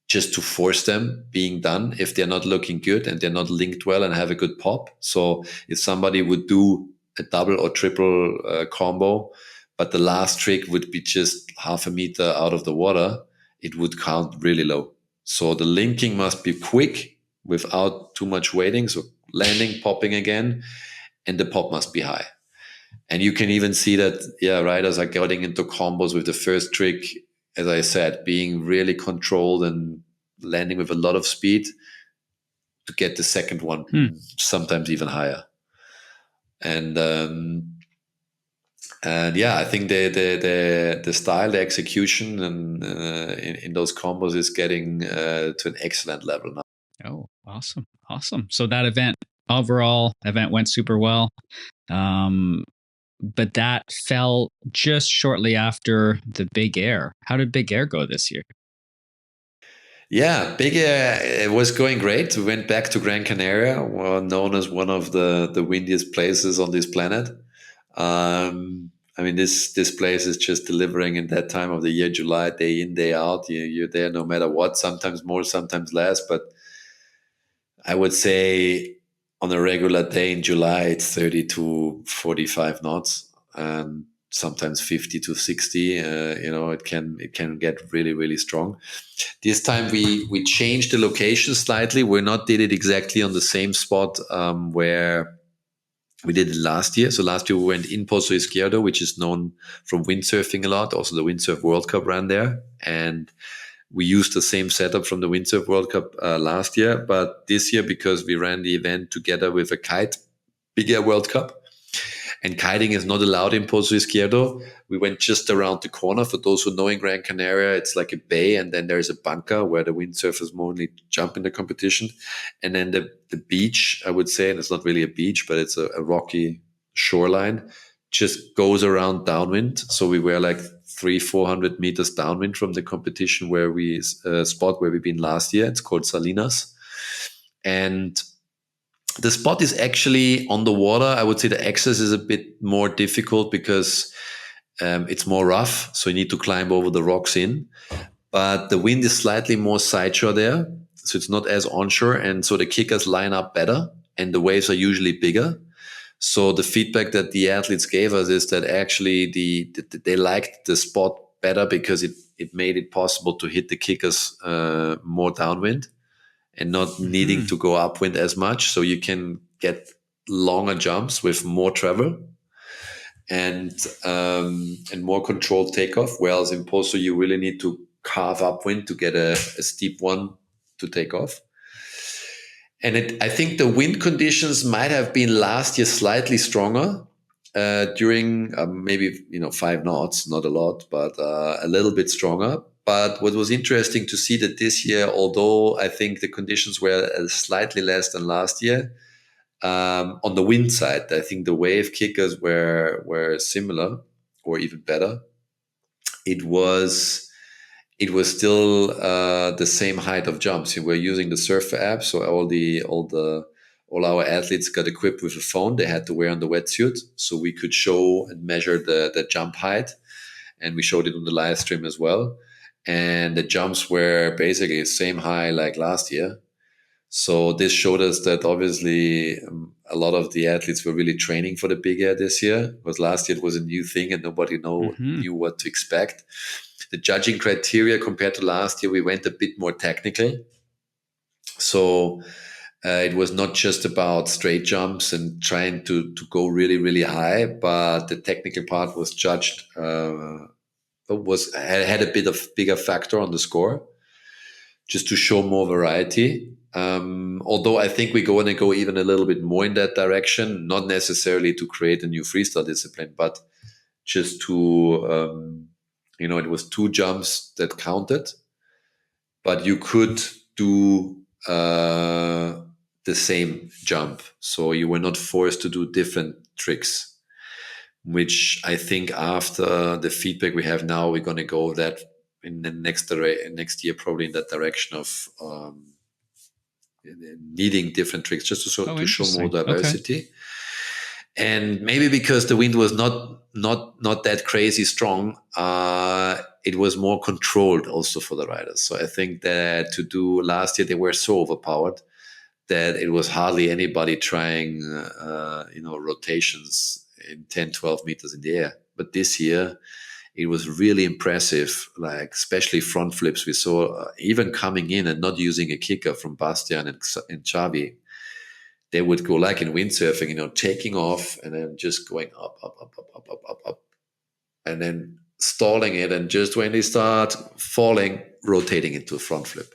Speaker 2: just to force them being done if they're not looking good and they're not linked well and have a good pop. So if somebody would do a double or triple combo, but the last trick would be just half a meter out of the water, it would count really low. So the linking must be quick without too much waiting. So landing, popping again, and the pop must be high. And you can even see that, riders are getting into combos with the first trick, as I said, being really controlled and landing with a lot of speed to get the second one, sometimes even higher. And I think the style, the execution, and in those combos is getting to an excellent level now.
Speaker 1: Oh, awesome. So that overall event went super well. But that fell just shortly after the Big Air. How did Big Air go this year?
Speaker 2: Yeah, Big Air, it was going great. We went back to Gran Canaria, well, known as one of the windiest places on this planet. I mean, this place is just delivering in that time of the year, July, day in, day out. You're there no matter what, sometimes more, sometimes less. But I would say on a regular day in July, it's 30 to 45 knots, and sometimes 50 to 60. It can get really, really strong. This time we changed the location slightly. We not did it exactly on the same spot where we did it last year. So last year we went in Pozo Izquierdo, which is known from windsurfing a lot. Also the Windsurf World Cup ran there. And we used the same setup from the Windsurf World Cup last year. But this year, because we ran the event together with a kite, Big Air World Cup, and kiting is not allowed in Pozo Izquierdo, we went just around the corner. For those who know, in Gran Canaria, it's like a bay, and then there's a bunker where the windsurfers mainly jump in the competition. And then the beach, I would say, and it's not really a beach, but it's a rocky shoreline, just goes around downwind. So we were like 300-400 meters downwind from the competition where we spot where we've been last year. It's called Salinas. And the spot is actually on the water. I would say the access is a bit more difficult because it's more rough. So you need to climb over the rocks in. But the wind is slightly more sideshore there. So it's not as onshore. And so the kickers line up better and the waves are usually bigger. So the feedback that the athletes gave us is that actually they liked the spot better because it made it possible to hit the kickers more downwind and not needing to go upwind as much. So you can get longer jumps with more travel and more controlled takeoff. Whereas in Pozo, you really need to carve upwind to get a steep one to take off. And I think the wind conditions might have been last year slightly stronger during maybe 5 knots, not a lot, but a little bit stronger. But what was interesting to see that this year, although I think the conditions were slightly less than last year, on the wind side, I think the wave kickers were similar or even better. It was still the same height of jumps. We're using the Surfer app, so all our athletes got equipped with a phone they had to wear on the wetsuit, so we could show and measure the jump height, and we showed it on the live stream as well. and the jumps were basically the same high like last year. So this showed us that obviously a lot of the athletes were really training for the big air this year, because last year it was a new thing and nobody knew what to expect. The judging criteria compared to last year, we went a bit more technical. So it was not just about straight jumps and trying to go really, really high, but the technical part was judged, had a bit of bigger factor on the score, just to show more variety. Although I think we're going to go even a little bit more in that direction, not necessarily to create a new freestyle discipline, but just to, it was 2 jumps that counted, but you could do the same jump. So you were not forced to do different tricks, which I think after the feedback we have now, we're going to go that in the next year, probably in that direction of needing different tricks, just to show more diversity. Okay. And maybe because the wind was not that crazy strong, it was more controlled also for the riders. So I think that to do last year, they were so overpowered that it was hardly anybody trying, rotations in 10, 12 meters in the air. But this year, it was really impressive, like especially front flips. We saw even coming in and not using a kicker from Bastian and Xavi. They would go like in windsurfing, taking off and then just going up, up, up, up, up, up, up, up, and then stalling it. And just when they start falling, rotating into a front flip.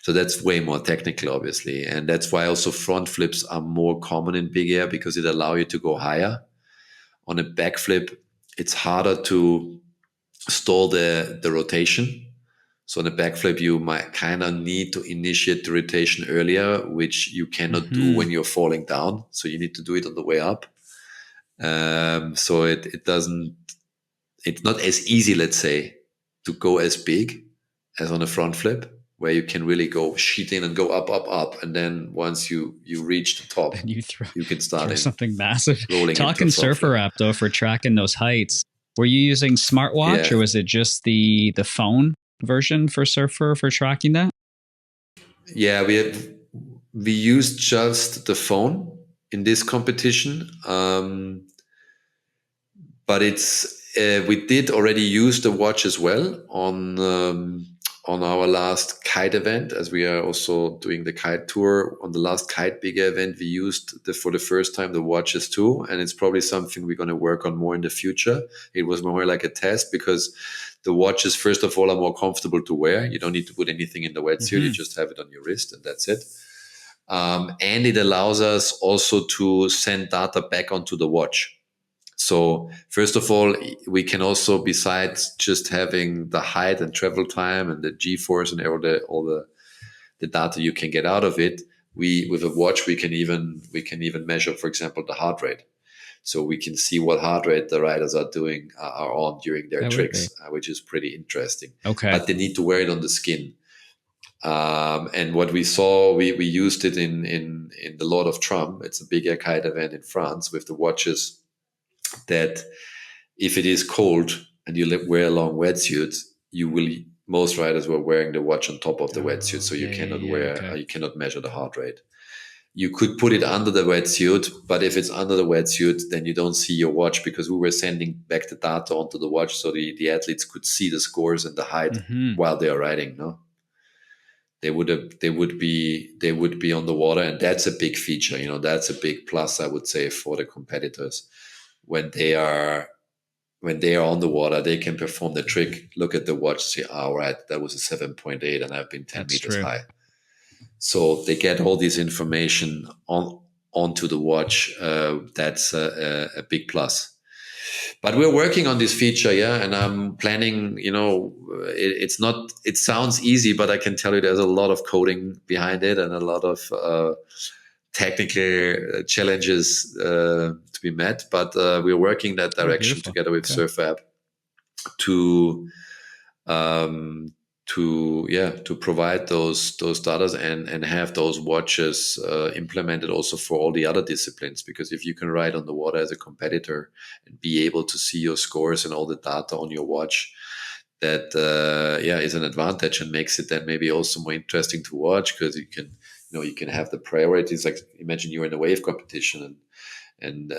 Speaker 2: So that's way more technical, obviously. And that's why also front flips are more common in big air, because it allows you to go higher. On a backflip, it's harder to stall the rotation. So on a backflip, you might kind of need to initiate the rotation earlier, which you cannot do when you're falling down. So you need to do it on the way up. So it's not as easy, let's say, to go as big as on a front flip, where you can really go sheet in and go up, up, up. And then once you reach the top, then you can start
Speaker 1: something massive. Talking surfer app though, for tracking those heights, were you using smartwatch or was it just the phone version for surfer for tracking that?
Speaker 2: Yeah, we used just the phone in this competition, but we did already use the watch as well on our last kite event, as we are also doing the kite tour. On the last kite bigger event, we used for the first time the watches too, and it's probably something we're going to work on more in the future. It was more like a test, because the watches, first of all, are more comfortable to wear. You don't need to put anything in the wetsuit. You just have it on your wrist and that's it. And it allows us also to send data back onto the watch. So first of all, we can also, besides just having the height and travel time and the G-force and all the data you can get out of it, with a watch we can even measure, for example, the heart rate. So we can see what heart rate the riders are on during their tricks, which is pretty interesting.
Speaker 1: Okay.
Speaker 2: But they need to wear it on the skin. And what we saw, we used it in the Lord of Trump. It's a big air kite event in France with the watches, that if it is cold and you wear a long wetsuit, most riders were wearing the watch on top of the wetsuit, so you cannot measure the heart rate. You could put it under the wetsuit, but if it's under the wetsuit, then you don't see your watch, because we were sending back the data onto the watch, so the athletes could see the scores and the height while they are riding. No, they would be on the water, and that's a big feature. That's a big plus, I would say, for the competitors. When they are on the water, they can perform the trick, look at the watch, say, all right, that was a 7.8 and I've been 10 meters high. So they get all this information onto the watch. That's a big plus. But we're working on this feature, and I'm planning, it sounds easy, but I can tell you there's a lot of coding behind it and a lot of technical challenges to be met, but we're working that direction together with Surf App to provide those data and have those watches implemented also for all the other disciplines. Because if you can ride on the water as a competitor and be able to see your scores and all the data on your watch, is an advantage and makes it then maybe also more interesting to watch, because you can have the priorities. Like imagine you're in a wave competition and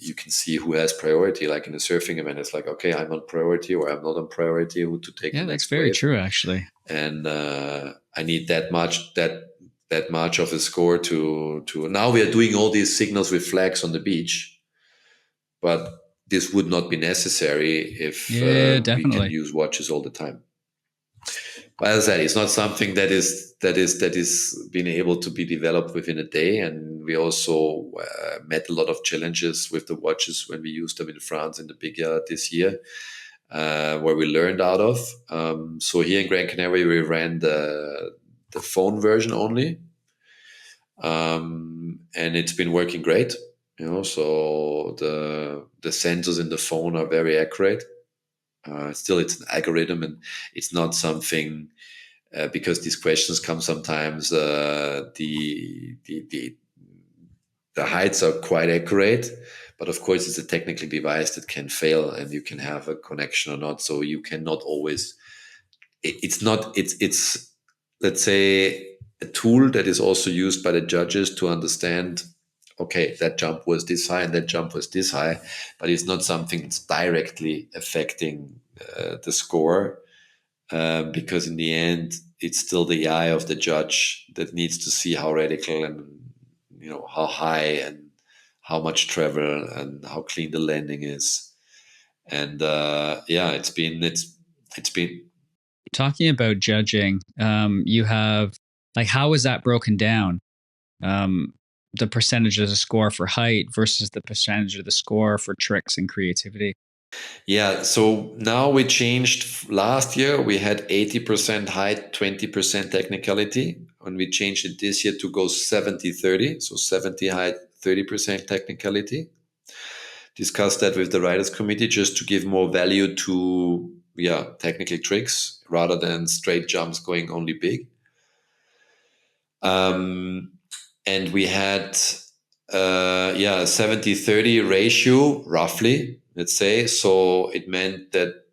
Speaker 2: you can see who has priority. Like in a surfing event, it's like, okay, I'm on priority or I'm not on priority, who to take the next
Speaker 1: that's very
Speaker 2: wave.
Speaker 1: true, actually.
Speaker 2: And I need that much of a score to now we are doing all these signals with flags on the beach, but this would not be necessary if we can
Speaker 1: Definitely.
Speaker 2: use watches all the time. But as I said, it's not something that is being able to be developed within a day. And we also met a lot of challenges with the watches when we used them in France in the big yard this year, where we learned out of. So here in Gran Canaria, we ran the phone version only, and it's been working great. So the sensors in the phone are very accurate. Still, it's an algorithm, and it's not something, because these questions come sometimes. The heights are quite accurate, but of course, it's a technical device that can fail, and you can have a connection or not. So you cannot always. It's not. It's let's say a tool that is also used by the judges to understand. Okay, that jump was this high and that jump was this high, but it's not something that's directly affecting the score, because in the end, it's still the eye of the judge that needs to see how radical and how high and how much travel and how clean the landing is. And it's been
Speaker 1: Talking about judging, you have like, how is that broken down? The percentage of the score for height versus the percentage of the score for tricks and creativity.
Speaker 2: Yeah, so now we changed. Last year we had 80% height, 20% technicality. And we changed it this year to go 70-30. So 70 height, 30% technicality. Discussed that with the Riders Committee just to give more value to technical tricks rather than straight jumps going only big. And we had 70-30 ratio, roughly, let's say. So it meant that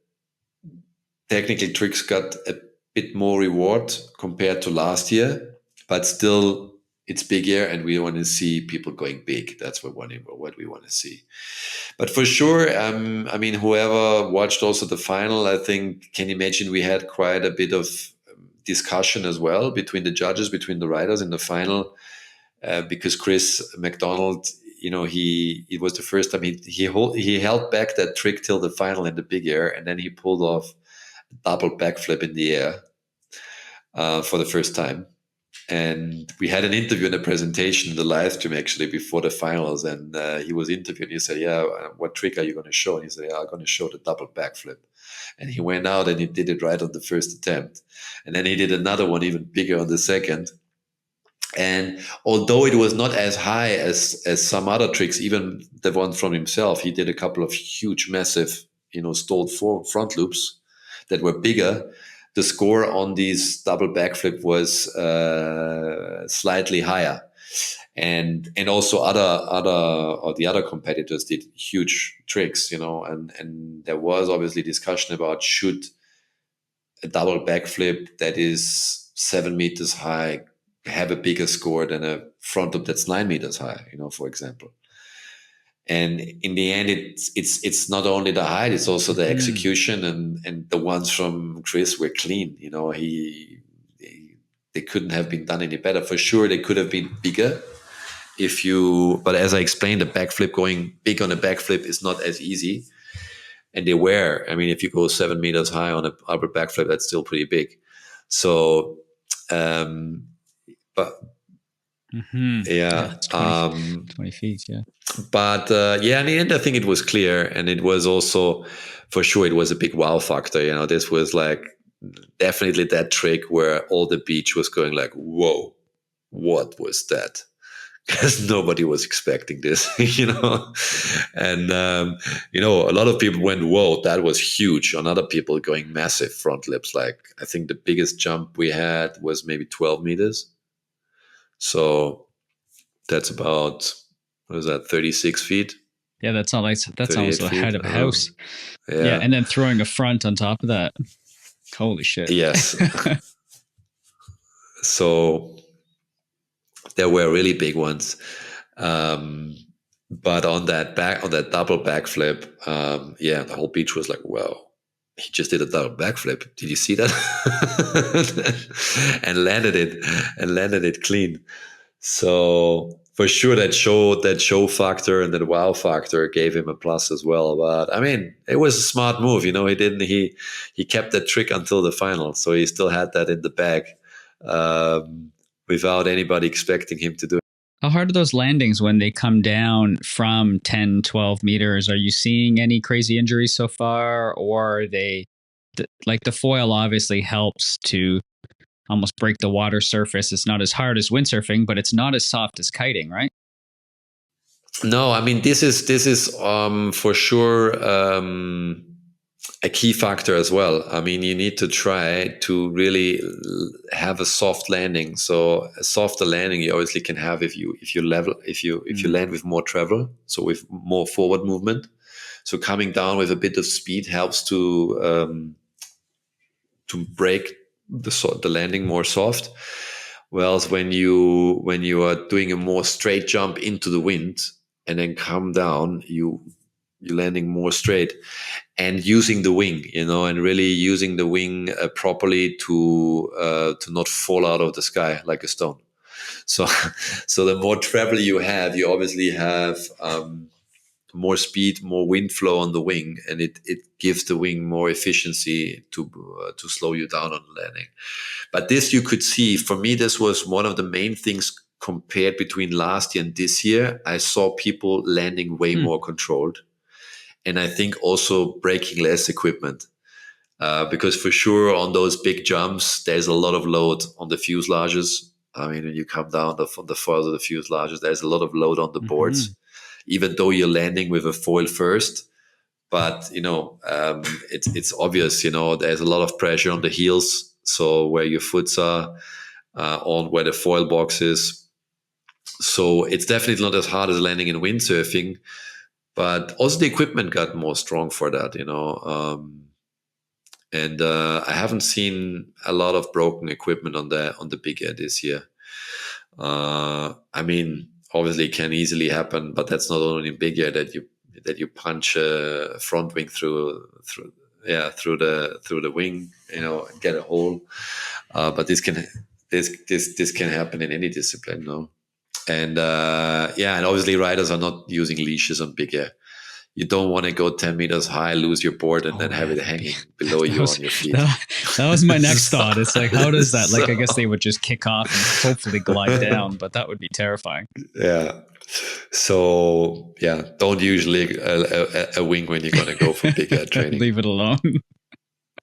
Speaker 2: technical tricks got a bit more reward compared to last year, but still it's bigger, and we want to see people going big. That's what we want to see. But for sure, whoever watched also the final, I think, can imagine we had quite a bit of discussion as well between the judges, between the riders in the final, because Chris McDonald, it was the first time he held back that trick till the final in the big air, and then he pulled off a double backflip in the air for the first time. And we had an interview and a presentation in the live stream actually before the finals, and he was interviewed. He said, "Yeah, what trick are you going to show?" And he said, "Yeah, I'm going to show the double backflip." And he went out and he did it right on the first attempt, and then he did another one even bigger on the second. And although it was not as high as some other tricks, even the one from himself, he did a couple of huge, massive, stalled front loops that were bigger. The score on these double backflip was slightly higher, and also the other competitors did huge tricks, and there was obviously discussion about should a double backflip that is 7 meters high have a bigger score than a front loop that's 9 meters high, for example. And in the end, it's not only the height; it's also the execution, and the ones from Chris were clean. They couldn't have been done any better. For sure, they could have been bigger. But as I explained, the backflip, going big on a backflip is not as easy. And they were. I mean, if you go 7 meters high on an upper backflip, that's still pretty big. So, but. Yeah,
Speaker 1: 20 feet, yeah.
Speaker 2: But in the end, I think it was clear, and it was also, for sure, it was a big wow factor. This was like definitely that trick where all the beach was going like, "Whoa, what was that?" Because nobody was expecting this, And a lot of people went, "Whoa, that was huge." On other people going massive front lips. Like I think the biggest jump we had was maybe 12 meters. So that's about, what is that, 36 feet?
Speaker 1: Yeah, that's almost
Speaker 2: 38
Speaker 1: the
Speaker 2: feet.
Speaker 1: head of a house. Yeah,
Speaker 2: Yeah.
Speaker 1: and then throwing a front on top of that. Holy shit.
Speaker 2: Yes. So there were really big ones. Um, but on that double backflip, yeah, the whole beach was like, wow, he just did a double backflip. Did you see that? and landed it clean. So for sure that show factor and that wow factor gave him a plus as well. But I mean, it was a smart move. He kept that trick until the final, so he still had that in the bag. Without anybody expecting him to do it.
Speaker 1: How hard are those landings when they come down from 10, 12 meters? Are you seeing any crazy injuries so far? Or are they, like the foil obviously helps to almost break the water surface. It's not as hard as windsurfing, but it's not as soft as kiting, right?
Speaker 2: No, I mean, this is for sure a key factor as well. I mean, you need to try to really have a soft landing. So a softer landing you obviously can have if you land with more travel, so with more forward movement. So coming down with a bit of speed helps to break the landing more soft. Whereas when you are doing a more straight jump into the wind and then come down, you're landing more straight and using the wing, and really using the wing properly to not fall out of the sky like a stone. So, so the more travel you have, you obviously have more speed, more wind flow on the wing, and it gives the wing more efficiency to slow you down on landing. But this you could see. For me, this was one of the main things compared between last year and this year. I saw people landing way more controlled, and I think also breaking less equipment. Because for sure on those big jumps, there's a lot of load on the fuselages. I mean, when you come down from the foils of the fuselages, there's a lot of load on the boards, even though you're landing with a foil first. But it's obvious. There's a lot of pressure on the heels, so where your foots are, on where the foil box is. So it's definitely not as hard as landing in windsurfing, but also the equipment got more strong for that. And I haven't seen a lot of broken equipment on the big air this year. I mean, obviously, it can easily happen, but that's not only in big air that you punch a front wing through the wing, and get a hole. But this can happen in any discipline, no? And and obviously, riders are not using leashes on big air. You don't want to go 10 meters high, lose your board, and then have it hanging below you on your feet.
Speaker 1: That was my next thought. It's like, how does that, I guess they would just kick off and hopefully glide down, but that would be terrifying.
Speaker 2: Yeah. So, don't usually a wing when you're going to go for big air training.
Speaker 1: Leave it alone.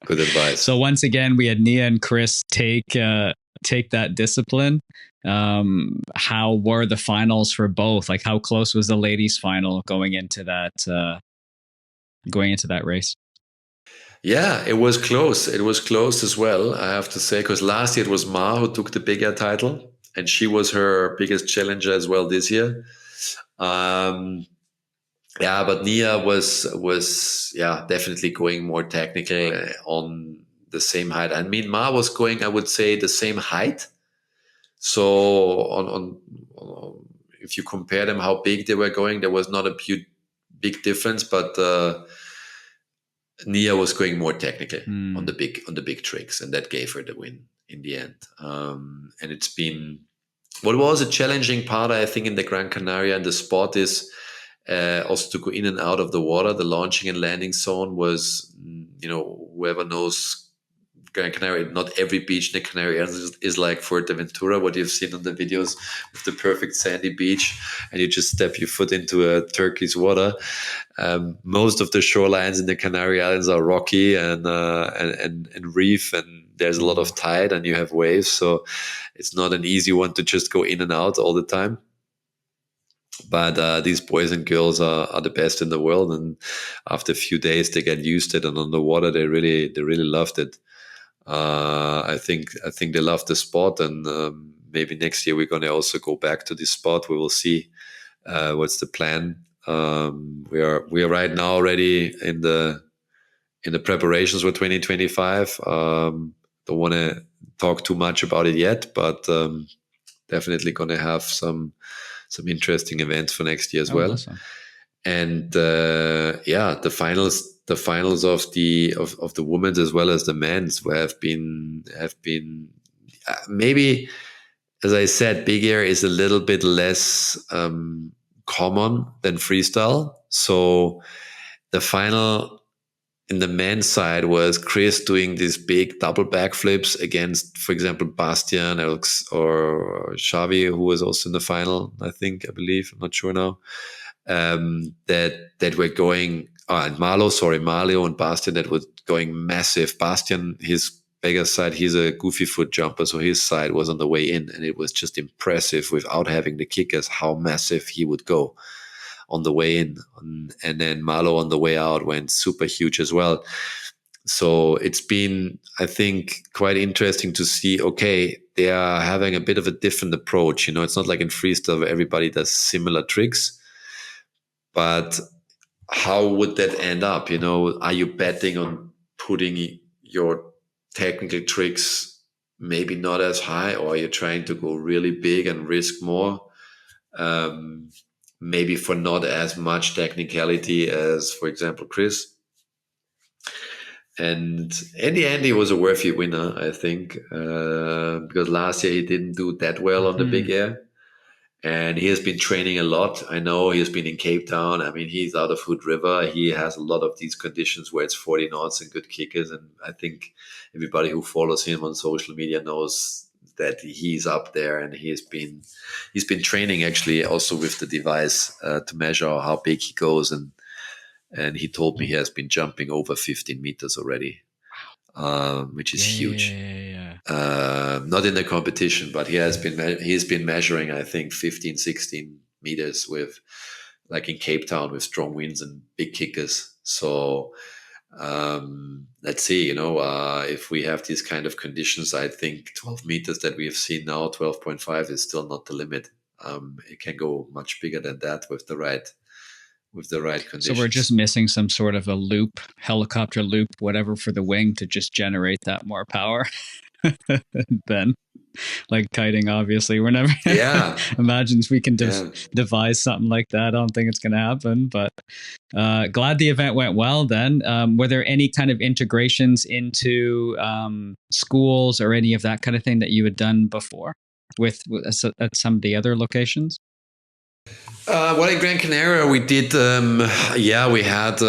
Speaker 2: Good advice.
Speaker 1: So once again, we had Nia and Chris take that discipline. How were the finals for both? Like, how close was the ladies' final going into that race?
Speaker 2: Yeah, it was close. It was close as well, I have to say, because last year it was Ma who took the big air title, and she was her biggest challenger as well this year. But Nia was definitely going more technical on the same height. I mean, Ma was going, I would say, the same height. So on if you compare them, how big they were going, there was not a big difference, but Nia was going more technical on the big tricks, and that gave her the win in the end. And it's been what was a challenging part, I think, in the Gran Canaria and the spot is also to go in and out of the water. The launching and landing zone was, whoever knows Gran Canaria, not every beach in the Canary Islands is like Fuerteventura, what you've seen on the videos with the perfect sandy beach, and you just step your foot into a turquoise water. Most of the shorelines in the Canary Islands are rocky and reef, and there's a lot of tide, and you have waves, so it's not an easy one to just go in and out all the time. But these boys and girls are the best in the world, and after a few days they get used to it, and on the water they really loved it. I think they love the spot, and maybe next year we're going to also go back to this spot. We will see what's the plan. We are right now already in the preparations for 2025. Don't want to talk too much about it yet, but definitely going to have some interesting events for next year as well.
Speaker 1: Awesome.
Speaker 2: And the finals of the women's as well as the men's have been maybe, as I said, big air is a little bit less common than freestyle. So the final in the men's side was Chris doing these big double backflips against, for example, Bastian or Xavi, who was also in the final, I believe, I'm not sure now, that were going, and Marlo and Bastian, that was going massive. Bastian, his bigger side, he's a goofy foot jumper, so his side was on the way in, and it was just impressive without having the kickers how massive he would go on the way in, and then Marlo on the way out went super huge as well. So it's been, I think, quite interesting to see, okay, they are having a bit of a different approach. It's not like in freestyle where everybody does similar tricks, but how would that end up? Are you betting on putting your technical tricks maybe not as high, or are you trying to go really big and risk more? Maybe for not as much technicality as, for example, Chris. And in the end, he was a worthy winner, I think, because last year he didn't do that well on the big air. And he has been training a lot. I know he has been in Cape Town. I mean, he's out of Hood River. He has a lot of these conditions where it's 40 knots and good kickers. And I think everybody who follows him on social media knows that he's up there, and he's been training actually also with the device to measure how big he goes, and he told me he has been jumping over 15 meters already, which is huge. Not in the competition, but he's been measuring, I think, 15, 16 meters with, like in Cape Town, with strong winds and big kickers. So let's see, if we have these kind of conditions, I think 12 meters that we have seen now, 12.5 is still not the limit. It can go much bigger than that with the right conditions.
Speaker 1: So we're just missing some sort of a loop, helicopter loop, whatever, for the wing to just generate that more power. Then, like kiting, obviously, we're never imagines we can devise something like that. I don't think it's going to happen, but glad the event went well. Then, were there any kind of integrations into schools or any of that kind of thing that you had done before with at some of the other locations?
Speaker 2: Well, in Gran Canaria, we did, we had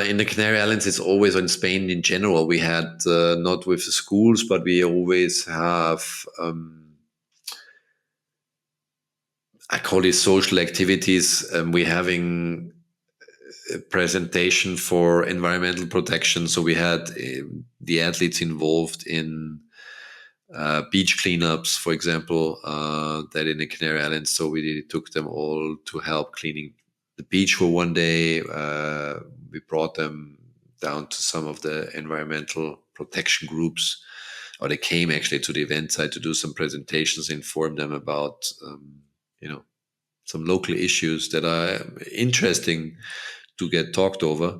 Speaker 2: in the Canary Islands, it's always in Spain in general, we had not with the schools, but we always have, I call it social activities. We're having a presentation for environmental protection. So we had the athletes involved in beach cleanups, for example, that in the Canary Islands. So we took them all to help cleaning the beach for one day. We brought them down to some of the environmental protection groups, or they came actually to the event site to do some presentations, inform them about, some local issues that are interesting to get talked over.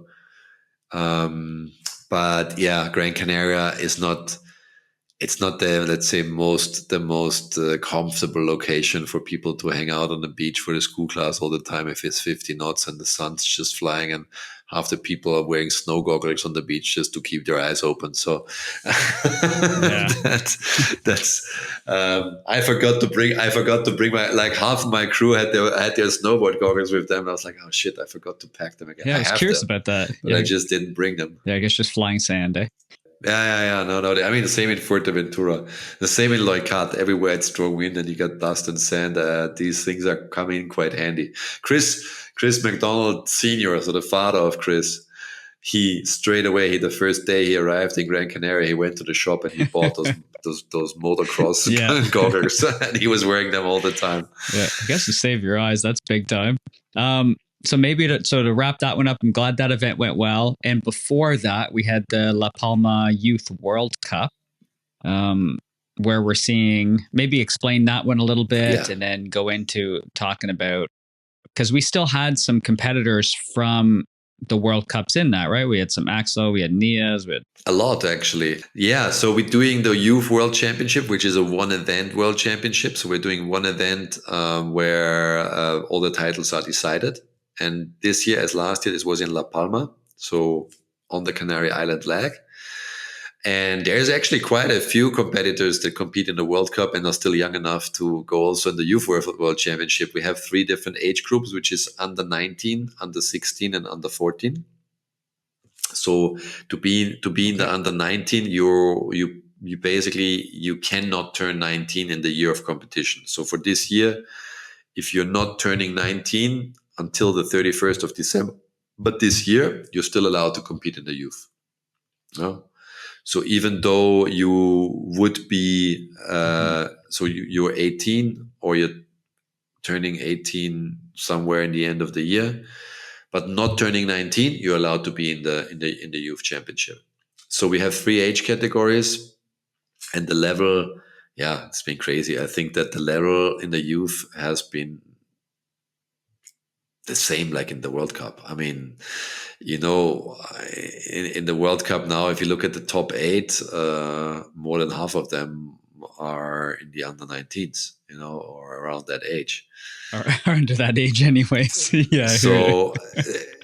Speaker 2: But yeah, Gran Canaria is not, it's not the, let's say, the most comfortable location for people to hang out on the beach for the school class all the time if it's 50 knots and the sun's just flying and half the people are wearing snow goggles on the beach just to keep their eyes open. So that's I forgot to bring my, like, half of my crew had their snowboard goggles with them. I was like, oh shit, I forgot to pack them again.
Speaker 1: Yeah, I was curious about that.
Speaker 2: But I just didn't bring them.
Speaker 1: Yeah, I guess just flying sand, eh?
Speaker 2: Yeah. No. I mean, the same in Fuerteventura, the same in Leucate. Everywhere it's strong wind and you got dust and sand. These things are coming in quite handy. Chris McDonald Senior, so the father of Chris, he straight away, the first day he arrived in Gran Canaria, he went to the shop and he bought those motocross goggles, and he was wearing them all the time.
Speaker 1: Yeah, I guess to save your eyes, that's big time. So maybe to wrap that one up, I'm glad that event went well. And before that, we had the La Palma Youth World Cup, where we're seeing, maybe explain that one a little bit and then go into talking about because we still had some competitors from the World Cups in that, right? We had some Axel, we had Nias, we had
Speaker 2: a lot, actually. Yeah, so we're doing the Youth World Championship, which is a one-event World Championship. So we're doing one event where all the titles are decided. And this year, as last year, this was in La Palma, so on the Canary Island leg. And there's actually quite a few competitors that compete in the World Cup and are still young enough to go also in the Youth World Championship. We have 3 different age groups, which is under 19, under 16, and under 14. So to be in the under 19, you basically you cannot turn 19 in the year of competition. So for this year, if you're not turning 19 until the 31st of December, but this year you're still allowed to compete in the youth. No? So even though you would be, so you're 18 or you're turning 18 somewhere in the end of the year, but not turning 19, you're allowed to be in the youth championship. So we have 3 age categories, and the level, yeah, it's been crazy. I think that the level in the youth has been the same like in the World Cup. I mean, you know, in the World Cup now, if you look at the top 8, more than half of them are in the under 19s, you know, or around that age.
Speaker 1: are under that age anyways. Yeah.
Speaker 2: So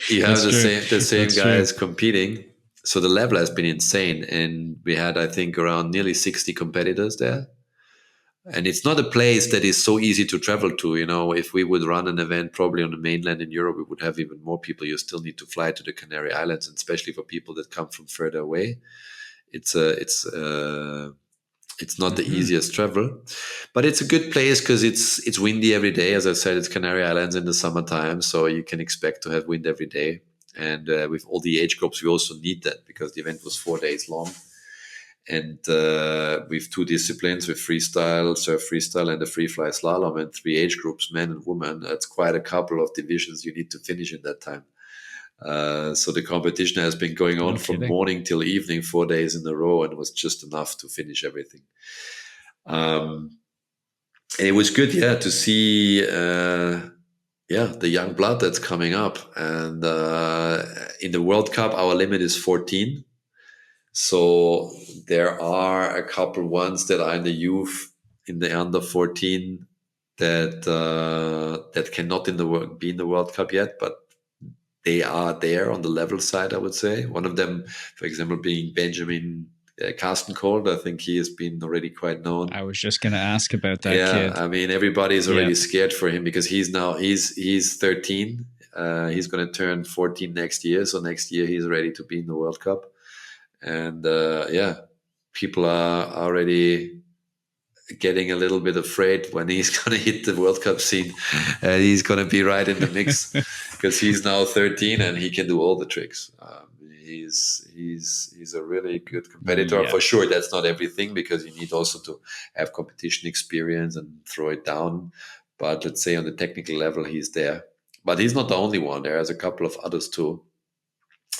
Speaker 2: you have the same
Speaker 1: That's
Speaker 2: guys
Speaker 1: true.
Speaker 2: competing. So the level has been insane, and we had, I think, around nearly 60 competitors there. And it's not a place that is so easy to travel to. You know, if we would run an event probably on the mainland in Europe, we would have even more people. You still need to fly to the Canary Islands, and especially for people that come from further away, it's not the easiest travel, but it's a good place because it's windy every day. As I said, it's Canary Islands in the summertime, so you can expect to have wind every day. And with all the age groups, we also need that because the event was 4 days long. And with 2 disciplines, with freestyle, surf-freestyle, and the Free-Fly-Slalom, and 3 age groups, men and women, that's quite a couple of divisions you need to finish in that time. So the competition has been going on from morning till evening, 4 days in a row, and was just enough to finish everything. And it was good, to see, the young blood that's coming up. And in the World Cup, our limit is 14. So there are a couple ones that are in the youth, in the under 14, that cannot be in the World Cup yet, but they are there on the level side, I would say. One of them, for example, being Benjamin Carstenkold. I think he has been already quite known.
Speaker 1: I was just going to ask about that kid.
Speaker 2: I mean, everybody's already scared for him because he's 13. He's going to turn 14 next year. So next year he's ready to be in the World Cup. And people are already getting a little bit afraid when he's going to hit the World Cup scene. He's going to be right in the mix because he's now 13 and he can do all the tricks. He's a really good competitor. For sure, that's not everything because you need also to have competition experience and throw it down. But let's say on the technical level, he's there. But he's not the only one. There's a couple of others too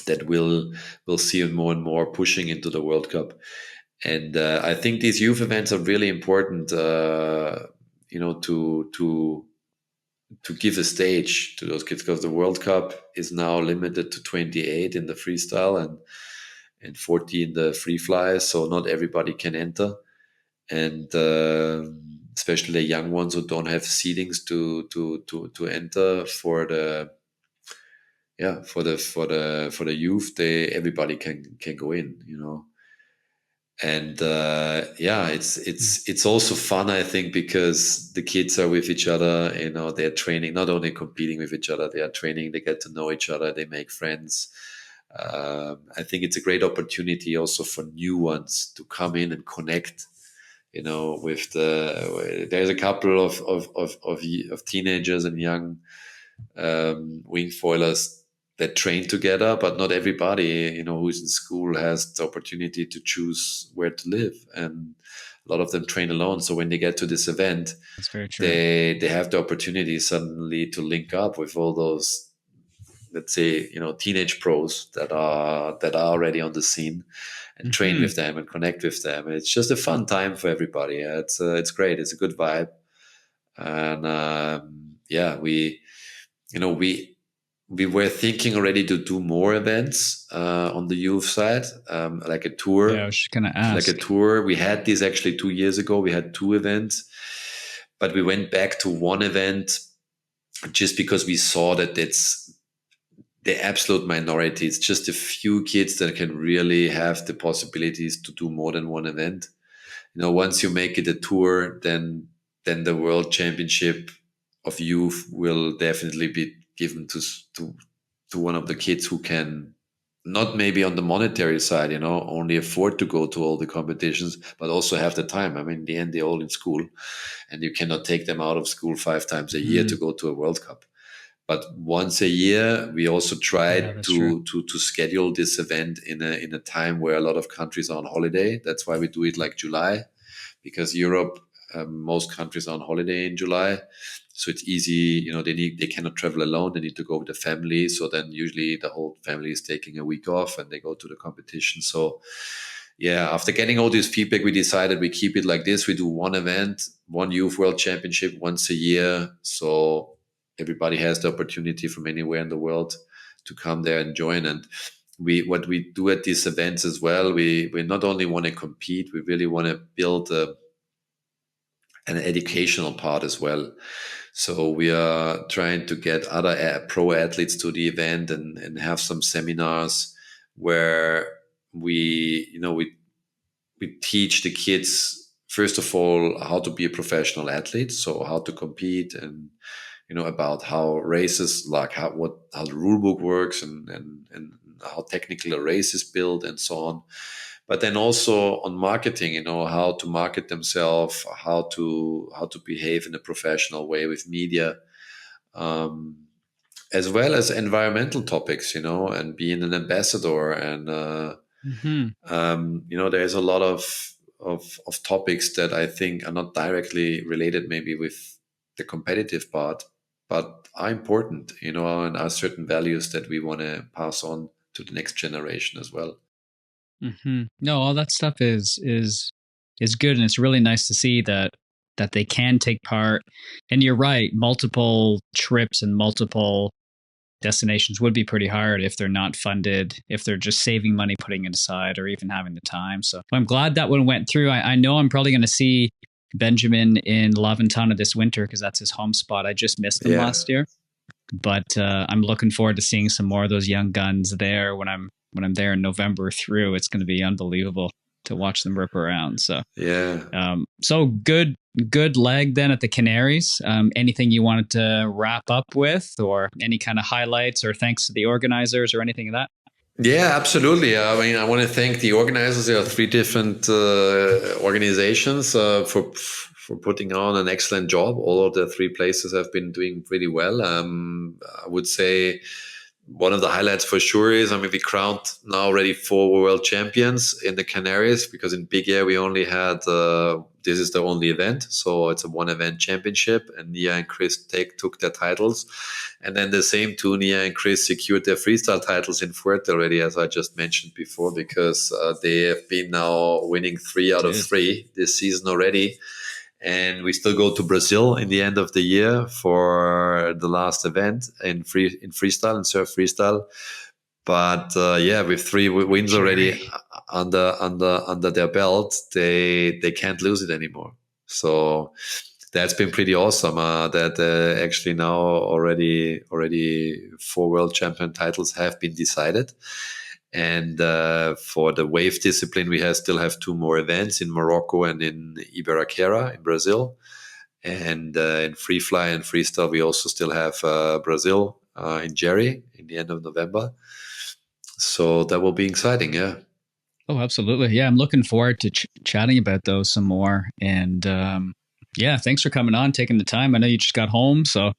Speaker 2: that we'll see more and more pushing into the World Cup. And I think these youth events are really important, to give a stage to those kids, because the World Cup is now limited to 28 in the freestyle and 40 in the free fly. So not everybody can enter. And especially the young ones who don't have seedings to enter for the youth, everybody can go in, and it's also fun, I think, because the kids are with each other, they're training, not only competing with each other, they are training, they get to know each other, they make friends. I think it's a great opportunity also for new ones to come in and connect, with there's a couple of teenagers and young wingfoilers that train together, but not everybody, who's in school has the opportunity to choose where to live, and a lot of them train alone. So when they get to this event,
Speaker 1: that's very true.
Speaker 2: They have the opportunity suddenly to link up with all those, let's say, teenage pros that are already on the scene, and train with them and connect with them. It's just a fun time for everybody. It's great. It's a good vibe, and we were thinking already to do more events on the youth side, like a tour.
Speaker 1: Yeah, I was just gonna ask.
Speaker 2: We had this actually 2 years ago. We had 2 events, but we went back to one event just because we saw that it's the absolute minority. It's just a few kids that can really have the possibilities to do more than one event. Once you make it a tour, then the world championship of youth will definitely be given to one of the kids who can, not maybe on the monetary side, only afford to go to all the competitions, but also have the time. I mean, in the end, they're all in school, and you cannot take them out of school 5 times a year to go to a World Cup. But once a year, we also tried to schedule this event in a time where a lot of countries are on holiday. That's why we do it like July, because Europe, most countries are on holiday in July. So it's easy, they cannot travel alone. They need to go with the family. So then usually the whole family is taking a week off and they go to the competition. So yeah, after getting all this feedback, we decided we keep it like this. We do one event, one youth world championship once a year. So everybody has the opportunity from anywhere in the world to come there and join. And what we do at these events as well, we not only want to compete, we really want to build an educational part as well. So we are trying to get other pro athletes to the event and have some seminars where we teach the kids, first of all, how to be a professional athlete, so how to compete, and about how races, like how the rule book works, and how technical a race is built, and so on. But then also on marketing, how to market themselves, how to behave in a professional way with media, as well as environmental topics, and being an ambassador, and there's a lot of topics that I think are not directly related maybe with the competitive part, but are important, and are certain values that we want to pass on to the next generation as well.
Speaker 1: No, all that stuff is good, and it's really nice to see that they can take part. And you're right, multiple trips and multiple destinations would be pretty hard if they're not funded, if they're just saving money, putting it aside, or even having the time. So I'm glad that one went through. I know I'm probably going to see Benjamin in La Ventana this winter because that's his home spot. I just missed him last year, but I'm looking forward to seeing some more of those young guns there when I'm there in November through. It's going to be unbelievable to watch them rip around. So
Speaker 2: yeah.
Speaker 1: So good leg then at the Canaries. Anything you wanted to wrap up with, or any kind of highlights or thanks to the organizers or anything of that?
Speaker 2: Yeah, absolutely. I mean, I want to thank the organizers. There are 3 different organizations for putting on an excellent job. All of the 3 places have been doing pretty well. I would say one of the highlights for sure is, we crowned now already 4 world champions in the Canaries, because in Big Air we only had, this is the only event. So it's a 1-event championship, and Nia and Chris took their titles. And then the same 2, Nia and Chris, secured their freestyle titles in Fuerte already, as I just mentioned before, because they have been now winning 3 out of 3 this season already. And we still go to Brazil in the end of the year for the last event in freestyle and Surf-Freestyle. But with 3 wins already under their belt, they can't lose it anymore. So that's been pretty awesome. That actually now already 4 world champion titles have been decided. And for the wave discipline, we still have 2 more events in Morocco and in Ibiraquera in Brazil. And in free fly and freestyle, we also still have Brazil in Jerry in the end of November. So that will be exciting, yeah.
Speaker 1: Oh, absolutely. Yeah, I'm looking forward to chatting about those some more. And thanks for coming on, taking the time. I know you just got home, so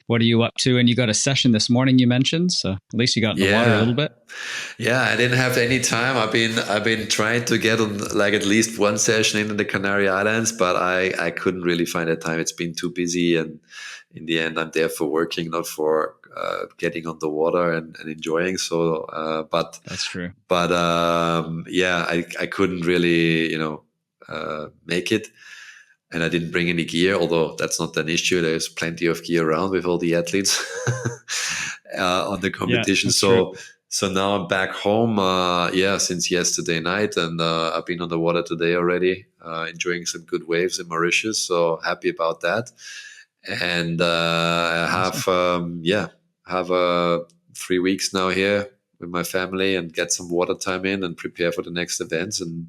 Speaker 1: what are you up to? And you got a session this morning, you mentioned, so at least you got in the water a little bit.
Speaker 2: Yeah, I didn't have any time. I've been trying to get on like at least one session in the Canary Islands, but I couldn't really find the time. It's been too busy, and in the end, I'm there for working, not for getting on the water and enjoying. So, but
Speaker 1: that's true.
Speaker 2: But I couldn't really, make it. And I didn't bring any gear, although that's not an issue. There's plenty of gear around with all the athletes on the competition. So now I'm back home, since yesterday night, and I've been on the water today already, enjoying some good waves in Mauritius. So happy about that. And I have 3 weeks now here with my family and get some water time in and prepare for the next events, and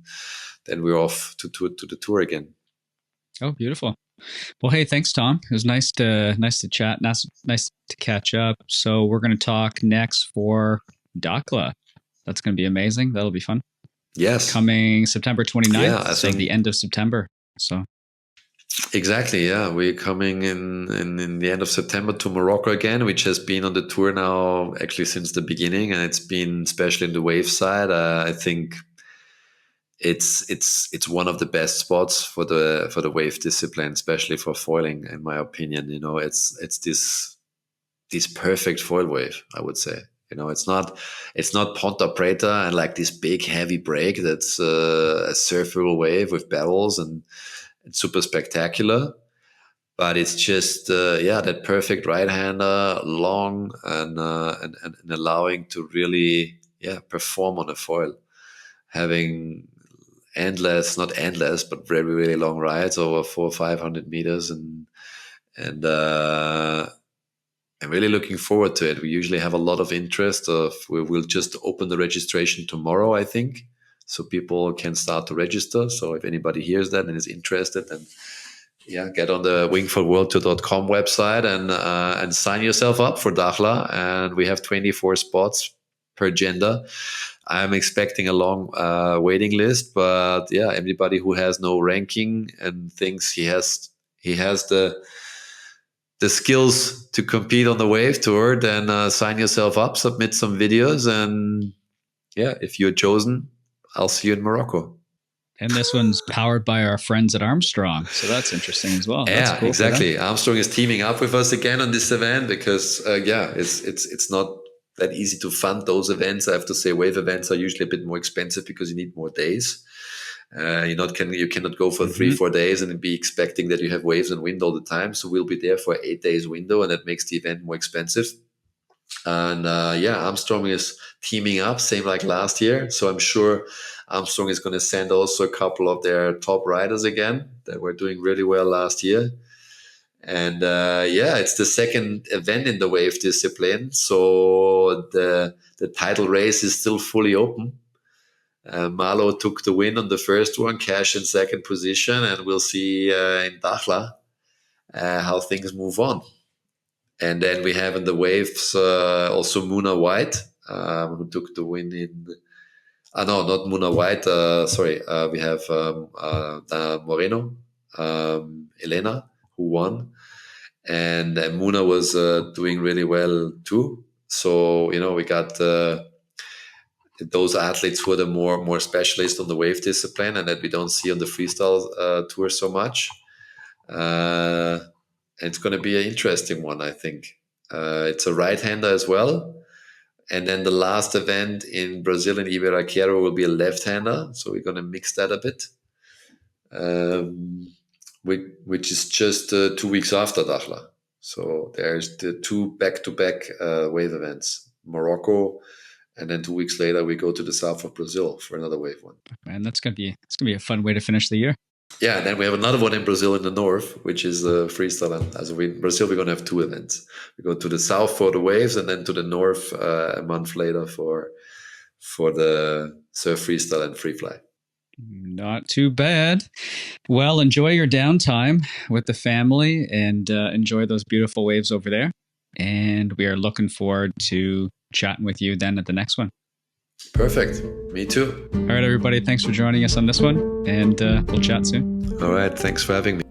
Speaker 2: then we're off to the tour again.
Speaker 1: Oh, beautiful. Well, hey, thanks, Tom. It was nice to chat. Nice to catch up. So we're going to talk next for Dakhla. That's going to be amazing. That'll be fun.
Speaker 2: Yes.
Speaker 1: Coming September 29th.
Speaker 2: Yeah, I think
Speaker 1: the end of September. So
Speaker 2: exactly. Yeah, we're coming in the end of September to Morocco again, which has been on the tour now actually since the beginning, and it's been especially in the wave side. I think it's one of the best spots for the wave discipline, especially for foiling, in my opinion. You know, it's this perfect foil wave, I would say. You know, it's not Ponta Preta and like this big heavy break that's a surfable wave with barrels and it's super spectacular. But it's just that perfect right hander, long and allowing to really perform on a foil, having not endless, but very, really long rides over 400 or 500 meters, and I'm really looking forward to it. We usually have a lot of interest. We'll just open the registration tomorrow, I think, so people can start to register. So if anybody hears that and is interested, then get on the wingfoilworldtour.com website and sign yourself up for Dakhla. And we have 24 spots per gender. I'm expecting a long waiting list, but anybody who has no ranking and thinks he has the skills to compete on the wave tour, then sign yourself up, submit some videos, and if you're chosen, I'll see you in Morocco.
Speaker 1: And this one's powered by our friends at Armstrong, so that's interesting as well. That's cool.
Speaker 2: Exactly. Armstrong is teaming up with us again on this event because it's not that easy to fund those events. I have to say, wave events are usually a bit more expensive because you need more days. You cannot go for 3-4 days and be expecting that you have waves and wind all the time. So we'll be there for 8 days window, and that makes the event more expensive. And Armstrong is teaming up, same like last year. So I'm sure Armstrong is going to send also a couple of their top riders again that were doing really well last year. And it's the second event in the wave discipline. So the title race is still fully open. Malo took the win on the first one, Cash in second position, and we'll see in Dakhla how things move on. And then we have in the waves also Muna White, who took the win in... no, not Muna White. We have Moreno, Elena, who won. And Muna was doing really well too. So, we got those athletes who are the more specialist on the wave discipline and that we don't see on the freestyle tour so much. It's going to be an interesting one, I think. It's a right-hander as well. And then the last event in Brazil in Ibiraquero will be a left-hander. So we're going to mix that a bit, which is just 2 weeks after Dakhla. So there's the 2 back-to-back wave events, Morocco, and then 2 weeks later we go to the south of Brazil for another wave one.
Speaker 1: Man, it's gonna be a fun way to finish the year.
Speaker 2: Yeah, and then we have another one in Brazil in the north, which is freestyle. And in Brazil, we're going to have 2 events. We go to the south for the waves, and then to the north a month later for the surf freestyle and free fly.
Speaker 1: Not too bad. Well, enjoy your downtime with the family and enjoy those beautiful waves over there. And we are looking forward to chatting with you then at the next one.
Speaker 2: Perfect. Me too.
Speaker 1: All right, everybody. Thanks for joining us on this one, and we'll chat soon.
Speaker 2: All right. Thanks for having me.